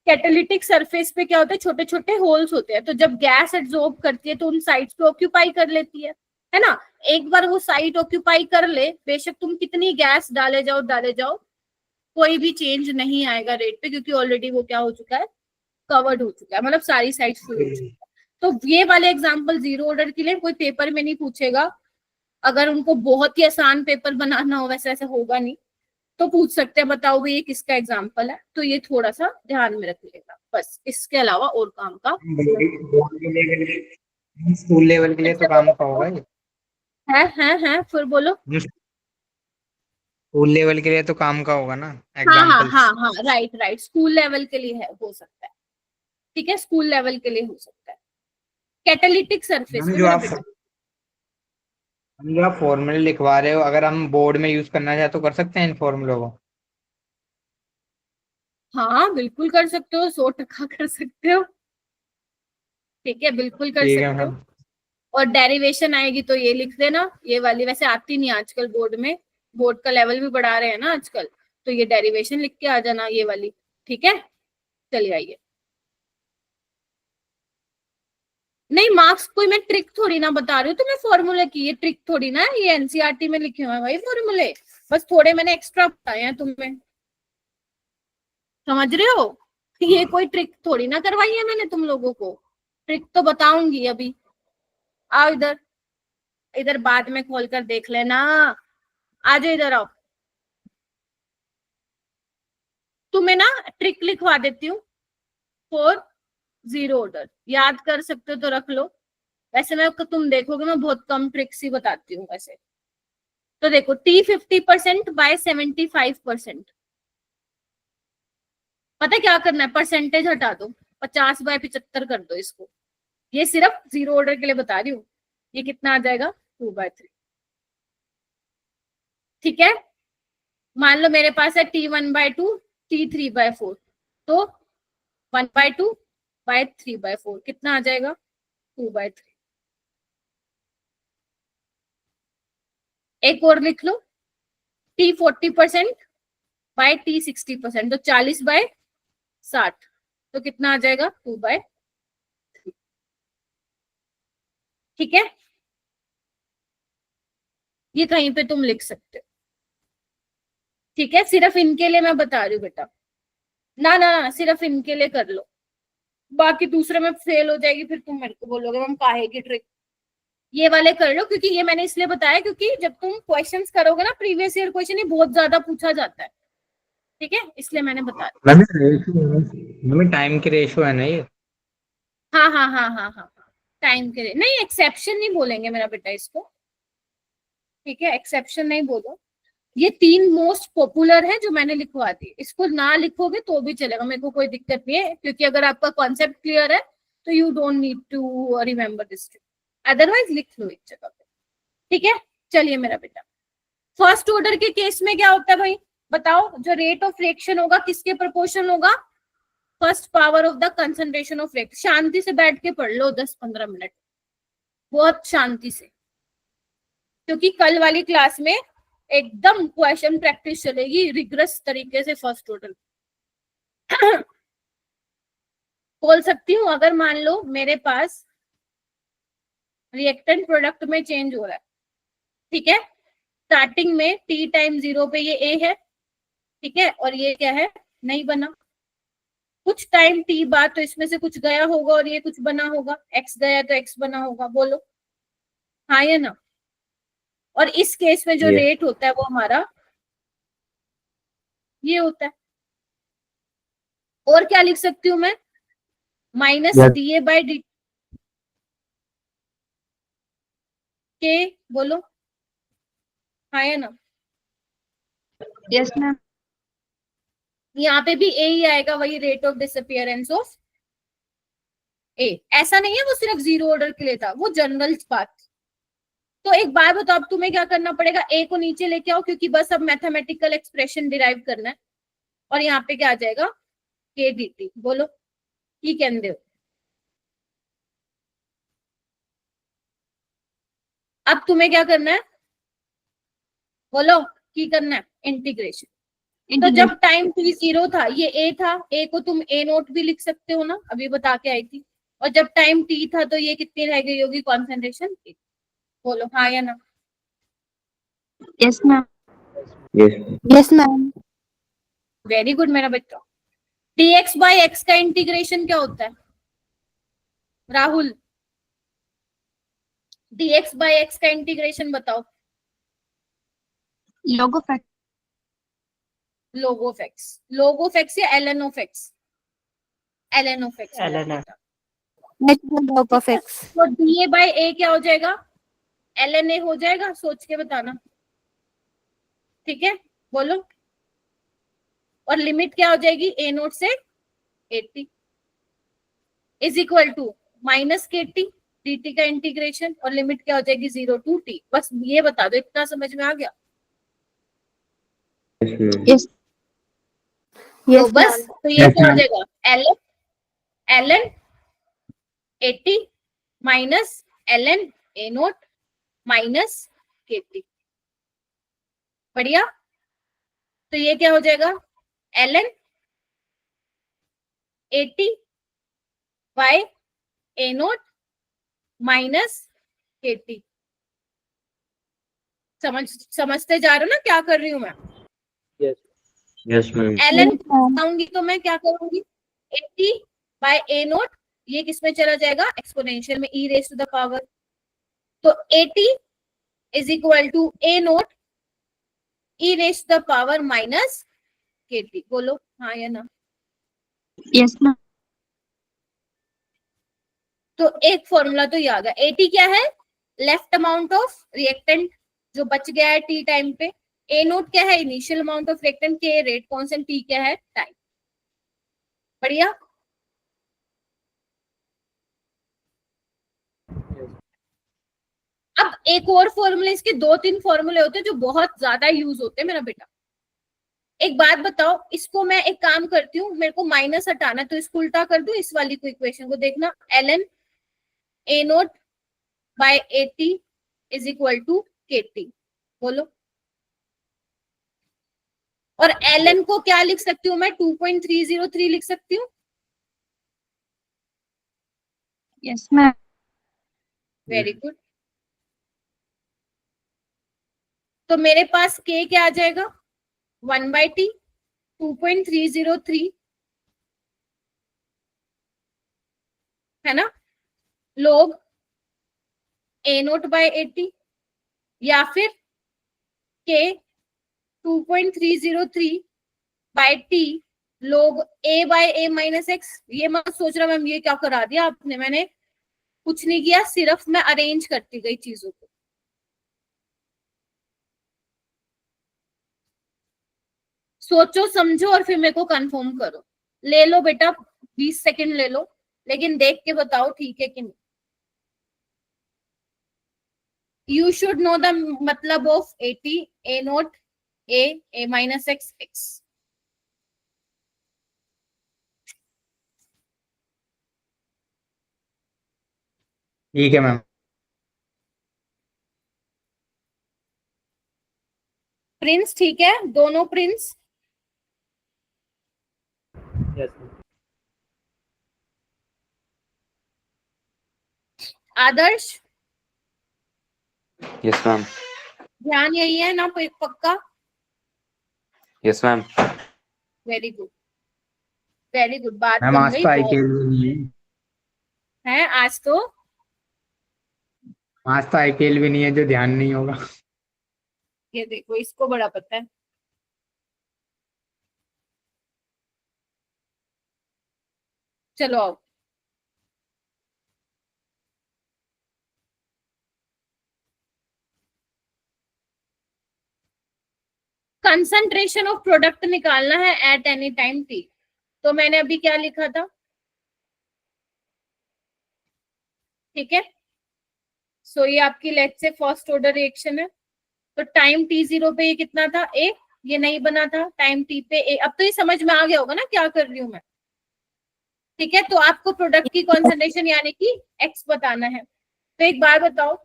कैटालिटिक सरफेस पे क्या होता है, छोटे छोटे होल्स होते हैं, तो जब गैस एब्जॉर्ब करती है तो उन साइड्स पे ऑक्यूपाई कर लेती है ना। एक बार वो साइड ऑक्यूपाई कर ले, बेशक तुम कितनी गैस डाले जाओ कोई भी चेंज नहीं आएगा रेट पे, क्योंकि ऑलरेडी वो क्या हो चुका है, कवर्ड हो चुका है, मतलब सारी साइड फुल हो चुकी है। तो ये वाले एग्जांपल जीरो ऑर्डर के लिए कोई पेपर में नहीं पूछेगा, अगर उनको बहुत ही आसान पेपर बनाना हो, वैसे ऐसा होगा नहीं, तो पूछ सकते हैं बताओ भाई ये किसका एग्जांपल है, तो ये थोड़ा सा ध्यान में रखिएगा बस, इसके अलावा और काम का स्कूल लेवल के लिए तो काम का होगा ये। है फिर बोलो। स्कूल लेवल के लिए तो काम का होगा ना हाँ एग्जांपल्स। हाँ, राइट, स्कूल लेवल के लिए है, हो सकता है। ठीक है, स्कूल लेवल के लिए हो सकता है। कैटालिटिक सरफेस पे मेरा बेटा, जो आप फॉर्मूले लिखवा रहे हो, अगर हम बोर्ड में यूज करना चाहे तो कर सकते हैं इन फॉर्मूलों को? हाँ बिल्कुल कर सकते हो, 100% कर सकते हो। ठीक है, बिल्कुल कर ठीक है सकते हो। मैम। और डेरिवेशन आएगी तो ये लिख देना, ये वाली वैसे आती नहीं आजकल बोर्ड में, बोर्ड का लेवल भी बढ़ा रहे हैं ना आजकल, तो ये डेरिवेशन लिख के आ जाना ये वाली। ठीक है, चलिए आइए। नहीं मार्क्स कोई मैं ट्रिक थोड़ी ना बता रही हूँ तुम्हें फॉर्मूले की, ये ट्रिक थोड़ी ना है, ये एनसीईआरटी में लिखे हुए हैं भाई फॉर्मूले, बस थोड़े मैंने एक्स्ट्रा बताए हैं तुम्हें, समझ रहे हो। ये कोई ट्रिक थोड़ी ना करवाई है मैंने तुम लोगों को, ट्रिक तो बताऊंगी अभी। आओ इधर, इधर बाद में खोल कर देख लेना, आ जाओ इधर आओ। तुम्हें ना ट्रिक लिखवा देती हूँ फॉर जीरो ऑर्डर, याद कर सकते हो तो रख लो, वैसे मैं तुम देखोगे मैं बहुत कम ट्रिक्स ही बताती हूँ वैसे। तो देखो T 50% बाय 75%, पता है क्या करना है, परसेंटेज हटा दो, 50/75 कर दो इसको, ये सिर्फ जीरो ऑर्डर के लिए बता रही हूँ। ये कितना आ जाएगा 2/3। ठीक है, मान लो मेरे पास है T1/2 T3/4, तो 1/2 बाय 3/4 कितना आ जाएगा 2/3। एक और लिख लो T 40% बाय T 60%, तो 40/60, तो कितना आ जाएगा 2/3। ठीक है, ये कहीं पे तुम लिख सकते हो। ठीक है, सिर्फ इनके लिए मैं बता रही हूँ बेटा, ना ना ना सिर्फ इनके लिए कर लो, बाकी दूसरे में फेल हो जाएगी, फिर तुम मेरे को बोलोगे मैम काहे की ट्रिक। ये वाले कर लो, क्योंकि ये मैंने इसलिए बताया क्योंकि जब तुम क्वेश्चंस करोगे ना, प्रीवियस ईयर क्वेश्चन ही बहुत ज्यादा पूछा जाता है। ठीक है, इसलिए मैंने बताया। मम्मी टाइम की रेशो है ना ये। हाँ हाँ हाँ हाँ हाँ, टाइम के लिए नहीं, एक्सेप्शन नहीं बोलेंगे मेरा बेटा इसको। ठीक है, एक्सेप्शन नहीं बोलो। ये 3 मोस्ट पॉपुलर है जो मैंने लिखवा दी, इसको ना लिखोगे तो भी चलेगा, मेरे को कोई दिक्कत नहीं है, क्योंकि अगर आपका कॉन्सेप्ट क्लियर है तो you don't need to remember this, otherwise लिख लो एक जगह पे। ठीक है, चलिए मेरा बेटा, फर्स्ट ऑर्डर के केस में क्या होता है भाई बताओ, जो रेट ऑफ रिएक्शन होगा किसके प्रोपोर्शनल होगा, first power of the concentration of reaction. शांति से बैठ के पढ़ लो 10-15 मिनट, बहुत शांति से, क्योंकि कल वाली क्लास में एकदम क्वेश्चन प्रैक्टिस चलेगी रिग्रेस तरीके से फर्स्ट ऑर्डर। बोल सकती हूँ, अगर मान लो मेरे पास रिएक्टेंट प्रोडक्ट में चेंज हो रहा है, ठीक है, स्टार्टिंग में T टाइम 0 पे ये A है, ठीक है, और ये क्या है नहीं बना, कुछ टाइम T बाद तो इसमें से कुछ गया होगा और ये कुछ बना होगा, X गया तो X बना होगा, बोलो हाँ या ना। और इस केस में जो Yes. रेट होता है वो हमारा ये होता है। और क्या लिख सकती हूँ मैं, माइनस Yes. DA/dt के, बोलो हाँ या ना। Yes ma'am. यहाँ पे भी ए ही आएगा, वही रेट ऑफ डिसअपियरेंस ऑफ ए। ऐसा नहीं है वो सिर्फ 0 ऑर्डर के लिए था, वो जनरल बात। तो एक बार बताओ, अब तुम्हें क्या करना पड़ेगा, ए को नीचे लेके आओ, क्योंकि बस अब मैथमेटिकल एक्सप्रेशन डिराइव करना है, और यहाँ पे क्या आ जाएगा के dt, बोलो की कहते हो। अब तुम्हें क्या करना है, बोलो की करना है इंटीग्रेशन। तो जब टाइम t 0 था, ये a था, a को तुम a नोट भी लिख सकते हो ना, अभी बता के आई थी, और जब टाइम t था तो ये कितनी रह गई होगी कॉन्सेंट्रेशन, बोलो हाँ या ना। Yes ma'am. Yes. Yes, ma'am. Very good मेरा बच्चा। dx/x का इंटीग्रेशन क्या होता है राहुल, dx/x का इंटीग्रेशन बताओ। log of x। log of x या ln of x, ln of x LN। Natural log of x. तो da/a क्या हो जाएगा, ln a हो जाएगा, सोच के बताना। ठीक है, बोलो, और लिमिट क्या हो जाएगी a नोट से 80 is equal to minus KT dt का इंटीग्रेशन, और लिमिट क्या हो जाएगी 0 to t। बस ये बता दो, इतना समझ में आ गया। Yes, ma'am. यस। तो Yes, बस ma'am. तो ये क्या हो जाएगा ln 80 minus ln a naught minus KT। बढ़िया, तो ये क्या हो जाएगा ln 80 by a naught minus KT। समझते जा रहे हो ना क्या कर रही हूं मैं। Yes, ma'am. ln Yes, ma'am. आऊंगी तो मैं क्या करूंगी 80 बाय a नोट, ये किसमें चला जाएगा एक्सपोनेंशियल में, e raise to the power, तो 80 is equal to a naught e raise to the power minus KT। बोलो हाँ या ना। Yes ma'am. तो एक फॉर्मूला तो ये आ गया, 80 क्या है लेफ्ट अमाउंट ऑफ रिएक्टेंट जो बच गया है t टाइम पे, a नोट क्या है इनिशियल अमाउंट ऑफ रिएक्टेंट, के रेट कांस्टेंट, t क्या है टाइम। बढ़िया, अब एक और फॉर्मूले, इसके 2-3 फॉर्मूले होते हैं जो बहुत ज्यादा यूज होते हैं मेरा बेटा। एक बात बताओ, इसको मैं एक काम करती हूँ, मेरे को माइनस हटाना, तो इसको उल्टा कर दूं, इस वाली को इक्वेशन को देखना, ln a naught by at is equal to kt, बोलो। और ln को क्या लिख सकती हूँ मैं, 2.303 लिख सकती हूँ। Yes ma'am. Very good. तो मेरे पास k क्या आ जाएगा, 1/t 2.303 है ना, log a नोट बाय 80, या फिर k 2.303 by t log a by a minus x. ये मत सोच रहा मैम ये क्या करा दिया आपने, मैंने कुछ नहीं किया, सिर्फ मैं अरेंज करती गई चीजों को। सोचो समझो और फिर मेरे को कंफर्म करो। ले लो बेटा 20 सेकंड ले लो, लेकिन देख के बताओ ठीक है कि नहीं। यू शुड नो द मतलब of 80 a note a minus x x. ठीक है मैम। प्रिंस ठीक है, दोनों प्रिंस। यस आदर्श यस मैम। ध्यान यही है ना पक्का। Yes ma'am. Very good very good, बात मैम बन आज गई तो बहुत आईपीएल भी नहीं है आज तो। आज तो आईपीएल भी नहीं है, जो ध्यान नहीं होगा। ये देखो इसको बड़ा पता है। चलो आओ, कंसंट्रेशन ऑफ प्रोडक्ट निकालना है एट एनी टाइम टी। तो मैंने अभी क्या लिखा था, ठीक है। सो ये आपकी let's say first order reaction है। तो टाइम t0 पे ये कितना था, ए, ये नहीं बना था, टाइम t पे ए। अब तो ये समझ में आ गया होगा ना क्या कर रही हूं मैं, ठीक है। तो आपको प्रोडक्ट की कॉन्सेंट्रेशन यानी कि x बताना है। तो एक बार बताओ,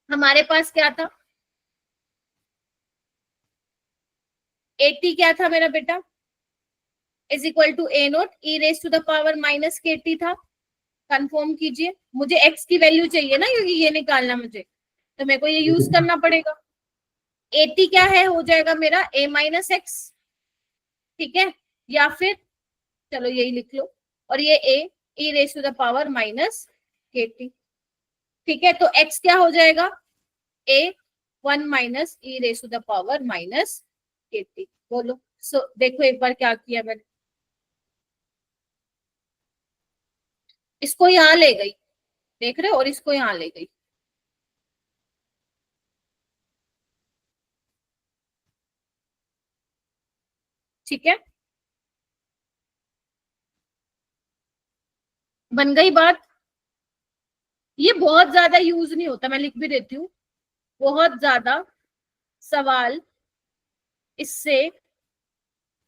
हमारे पास क्या था, 80 क्या था मेरा बेटा, is equal to a naught e raise to the power minus kt था। कंफर्म कीजिए, मुझे x की वैल्यू चाहिए ना, क्योंकि ये निकालना मुझे, तो मेरे को ये यूज करना पड़ेगा। 80 क्या है, हो जाएगा मेरा a माइनस एक्स, ठीक है, या फिर चलो यही लिख लो, और ये a e raise to the power minus kt, ठीक है। तो x क्या हो जाएगा, a 1 minus e raise to the power minus kt, बोलो। सो देखो एक बार क्या किया मैंने, इसको यहां ले गई, देख रहे हो, और इसको यहां ले गई, ठीक है, बन गई बात। ये बहुत ज्यादा यूज नहीं होता, मैं लिख भी देती हूँ, बहुत ज्यादा सवाल इससे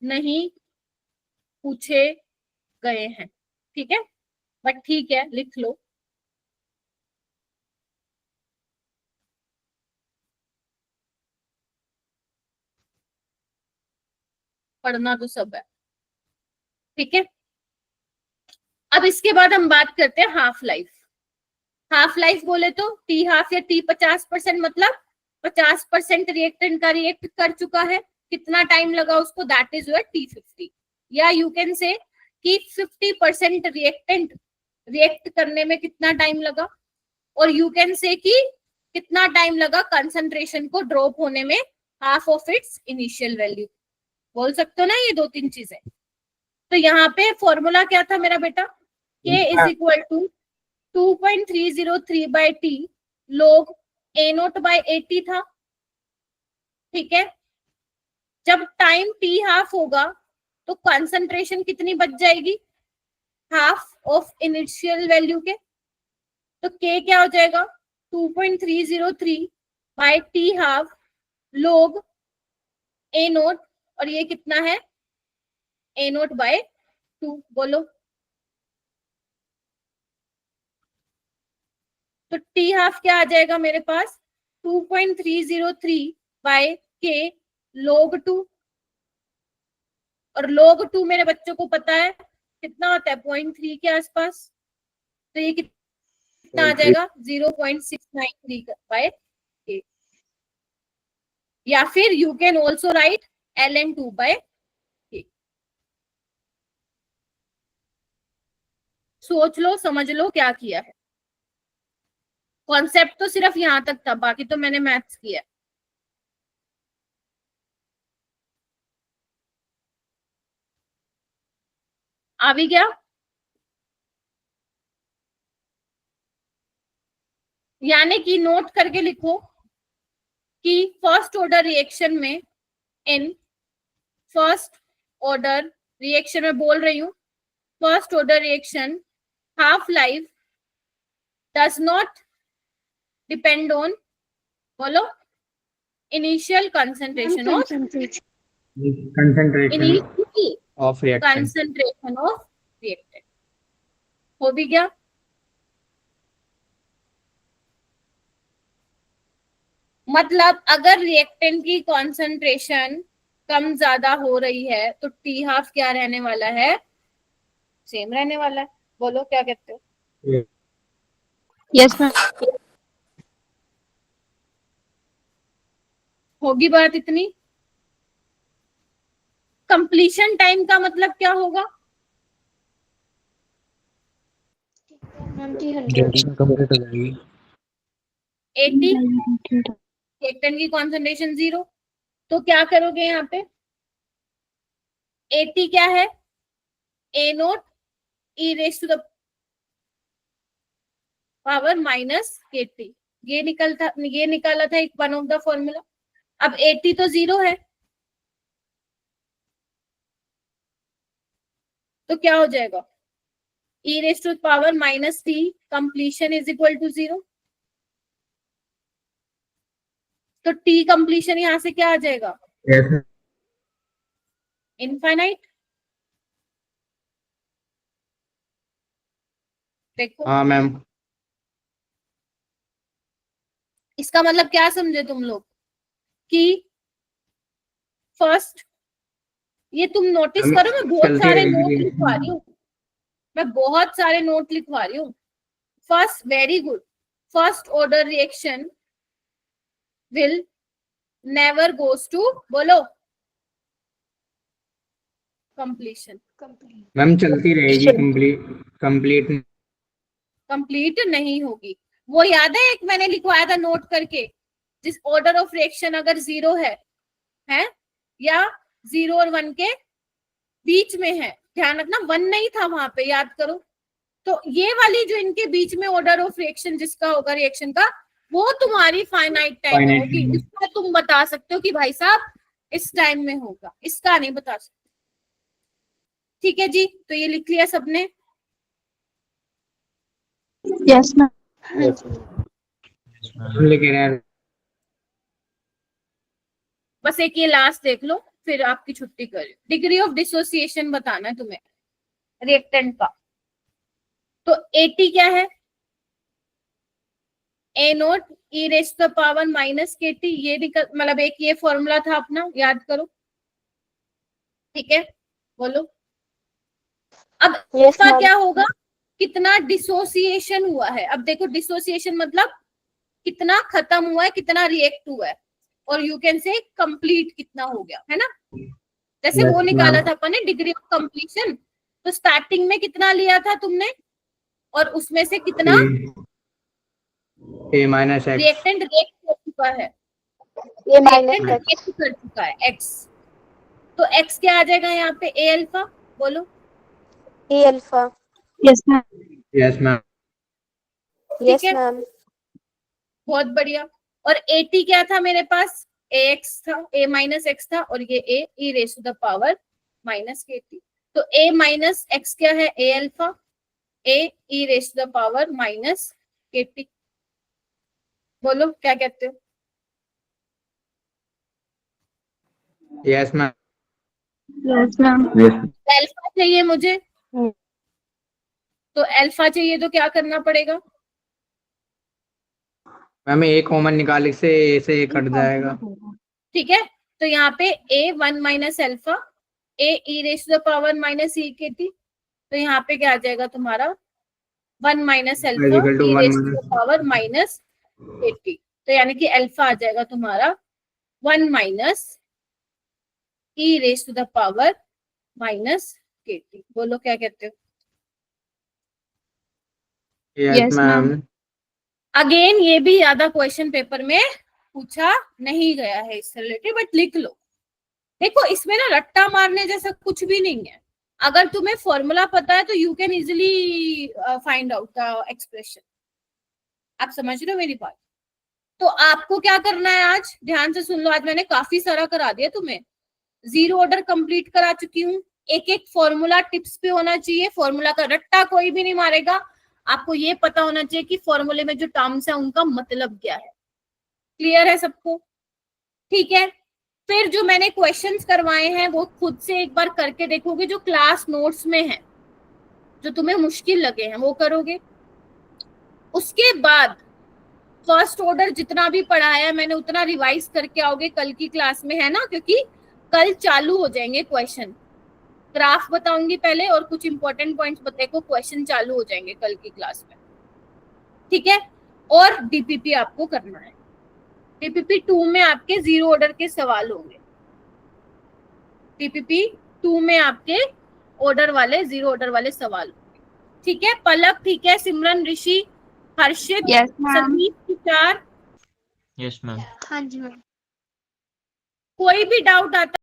नहीं पूछे गए हैं, ठीक है, बट ठीक है लिख लो। पढ़ना तो सब है, ठीक है। अब इसके बाद हम बात करते हैं हाफ लाइफ। हाफ लाइफ बोले तो टी हाफ या टी 50%, मतलब 50% रिएक्टेंट का रिएक्ट कर चुका है, कितना टाइम लगा उसको, दैट इज योर टी 50। या यू कैन से कि 50% रिएक्टेंट रिएक्ट करने में कितना टाइम लगा, और यू कैन से कि कितना टाइम लगा कंसंट्रेशन को ड्रॉप होने में, half of its initial value, बोल सकते हो ना, ये 2-3 चीजें। तो यहाँ पे फॉर्मूला क्या था मेरा बेटा, k is equal to 2.303 by t log a naught by 80 था, ठीक है। जब टाइम t हाफ होगा तो कंसंट्रेशन कितनी बच जाएगी, हाफ ऑफ इनिशियल वैल्यू के। तो k क्या हो जाएगा, 2.303 by T half log A note और ये कितना है ए नोट बाय 2, बोलो। तो टी हाफ क्या आ जाएगा मेरे पास 2.303 बाय के log 2, और log 2 मेरे बच्चों को पता है कितना होता है 0.3 के आसपास, तो ये कितना आ जाएगा 0.693 बाय के, या फिर you can also write ln2 by K. सोच लो समझ लो क्या किया है, कॉन्सेप्ट तो सिर्फ यहां तक था, बाकी तो मैंने मैथ्स किया। आ भी गया? यानी कि नोट करके लिखो कि फर्स्ट ऑर्डर रिएक्शन में, इन फर्स्ट ऑर्डर रिएक्शन में बोल रही हूं, first order reaction half life does not depend on, बोलो, initial concentration of concentration of reaction, concentration of reactant. हो भी गया? मतलब अगर रिएक्टेंट की कॉन्सेंट्रेशन कम ज्यादा हो रही है तो टी हाफ क्या रहने वाला है, सेम रहने वाला है। बोलो क्या कहते हो? Yes ma'am. होगी बात इतनी? कंप्लीशन टाइम का मतलब क्या होगा? रिएक्शन कंप्लीट हो जाएगी। 80, रिएक्टेंट की कॉन्सेंट्रेशन 0, तो क्या करोगे यहाँ पे 80 क्या है a naught e raise to the power minus के टी, ये निकाला था एक वन ऑफ द फॉर्मूला। अब 80 तो 0 है, तो क्या हो जाएगा e raise to power minus t completion is equal to 0। तो टी कंप्लीशन यहां से क्या आ जाएगा इनफाइनाइट। देखो हाँ मैम। इसका मतलब क्या समझे तुम लोग कि फर्स्ट, ये तुम नोटिस करो मैं बहुत चलती सारे रहेगी नोट ये। लिखवा रही हूँ, मैं बहुत सारे नोट लिखवा रही हूँ। First, very good, first order reaction will never goes to, बोलो, कंप्लीशन। मैम चलती रहेगी, कंप्लीट कंप्लीट नहीं होगी। वो याद है एक मैंने लिखवाया था नोट करके, जिस ऑर्डर ऑफ रिएक्शन अगर 0 है या 0 और 1 के बीच में है, ध्यान रखना 1 नहीं था वहां पे, याद करो। तो ये वाली जो इनके बीच में ऑर्डर ऑफ रिएक्शन जिसका होगा रिएक्शन का, वो तुम्हारी फाइनाइट टाइम में होगी। इसका तुम बता सकते हो कि भाई साहब इस टाइम में होगा, इसका नहीं बता सकते। ठीक है जी, तो ये लिख लिया सबने? Yes ma'am. लेके रहे हैं। बस एक ये लास्ट देख लो फिर आपकी छुट्टी करो। डिग्री ऑफ डिसोसिएशन बताना है तुम्हें रिएक्टेंट का। तो 80 क्या है a naught e raise to the power minus के टी, ये मतलब एक ये फॉर्मूला था अपना, याद करो। ठीक है, बोलो। अब इसका क्या होगा, कितना डिसोसिएशन हुआ है। अब देखो डिसोसिएशन मतलब कितना खत्म हुआ है, कितना रिएक्ट हुआ है, और यू कैन से कंप्लीट कितना हो गया, है ना। जैसे वो निकाला था अपन ने डिग्री ऑफ कंप्लीशन, तो स्टार्टिंग में कितना लिया था तुमने और उसमें से कितना ए माइनस एक्स, रिएक्टेंट रिएक्ट कर चुका है, ये रिएक्टेंट रिएक्ट कर चुका है एक्स। तो एक्स क्या आ जाएगा यहाँ पे ए अल्फा, बोलो। A alpha. Yes ma'am. Yes ma'am. ठीक है, मैम। बहुत बढ़िया। और 80 क्या था मेरे पास, ए एक्स था, ए माइनस एक्स था, और ये a e raise to the power minus के टी। तो ए माइनस एक्स क्या है a alpha, a e raise to the power minus के टी। बोलो क्या कहते हो? Yes ma'am. Yes ma'am. Alpha चाहिए मुझे, तो अल्फा चाहिए तो क्या करना पड़ेगा? मैम ए कॉमन निकालने से ए से कट जाएगा। ठीक है, तो यहाँ पे a 1 minus alpha a e raise to the power minus e k t, तो यहाँ पे क्या आ जाएगा तुम्हारा 1 minus alpha equal to e 1 raise to the power minus के टी, तो यानी कि अल्फा आ जाएगा तुम्हारा 1 minus e raise to the power minus के टी। बोलो क्या कहते हो? Yes ma'am. अगेन ये भी ज्यादा क्वेश्चन पेपर में पूछा नहीं गया है इससे रिलेटेड, बट लिख लो। देखो इसमें ना रट्टा मारने जैसा कुछ भी नहीं है। अगर तुम्हें फॉर्मूला पता है तो you can easily find out the expression. आप समझ रहे हो मेरी बात? तो आपको क्या करना है, आज ध्यान से सुन लो। आज मैंने काफी सारा करा दिया तुम्हें, जीरो ऑर्डर कंप्लीट करा चुकी हूँ। एक एक फॉर्मूला टिप्स पे होना चाहिए, फॉर्मूला का रट्टा कोई भी नहीं मारेगा। आपको ये पता होना चाहिए कि फॉर्मूले में जो टर्म्स है उनका मतलब क्या है। क्लियर है सबको? ठीक है, फिर जो मैंने क्वेश्चंस करवाए हैं वो खुद से एक बार करके देखोगे, जो क्लास नोट्स में है, जो तुम्हें मुश्किल लगे हैं वो करोगे। उसके बाद फर्स्ट ऑर्डर जितना भी पढ़ाया है मैंने उतना रिवाइज करके आओगे कल की क्लास में, है ना? क्योंकि कल चालू हो जाएंगे क्वेश्चन। ग्राफ बताऊंगी पहले और कुछ इंपॉर्टेंट पॉइंट्स बताएगा, क्वेश्चन चालू हो जाएंगे कल की क्लास में। ठीक है, और डीपीपी आपको करना है। डीपीपी 2 में आपके जीरो ऑर्डर के सवाल होंगे। डीपीपी 2 में आपके ऑर्डर वाले, जीरो ऑर्डर वाले सवाल होंगे। ठीक है, पलक ठीक है, Simran, Rishi, Harshit, yes ma'am. Sandeep, Tushar, yes ma'am. हाँ जी मैम। कोई भी डाउट आता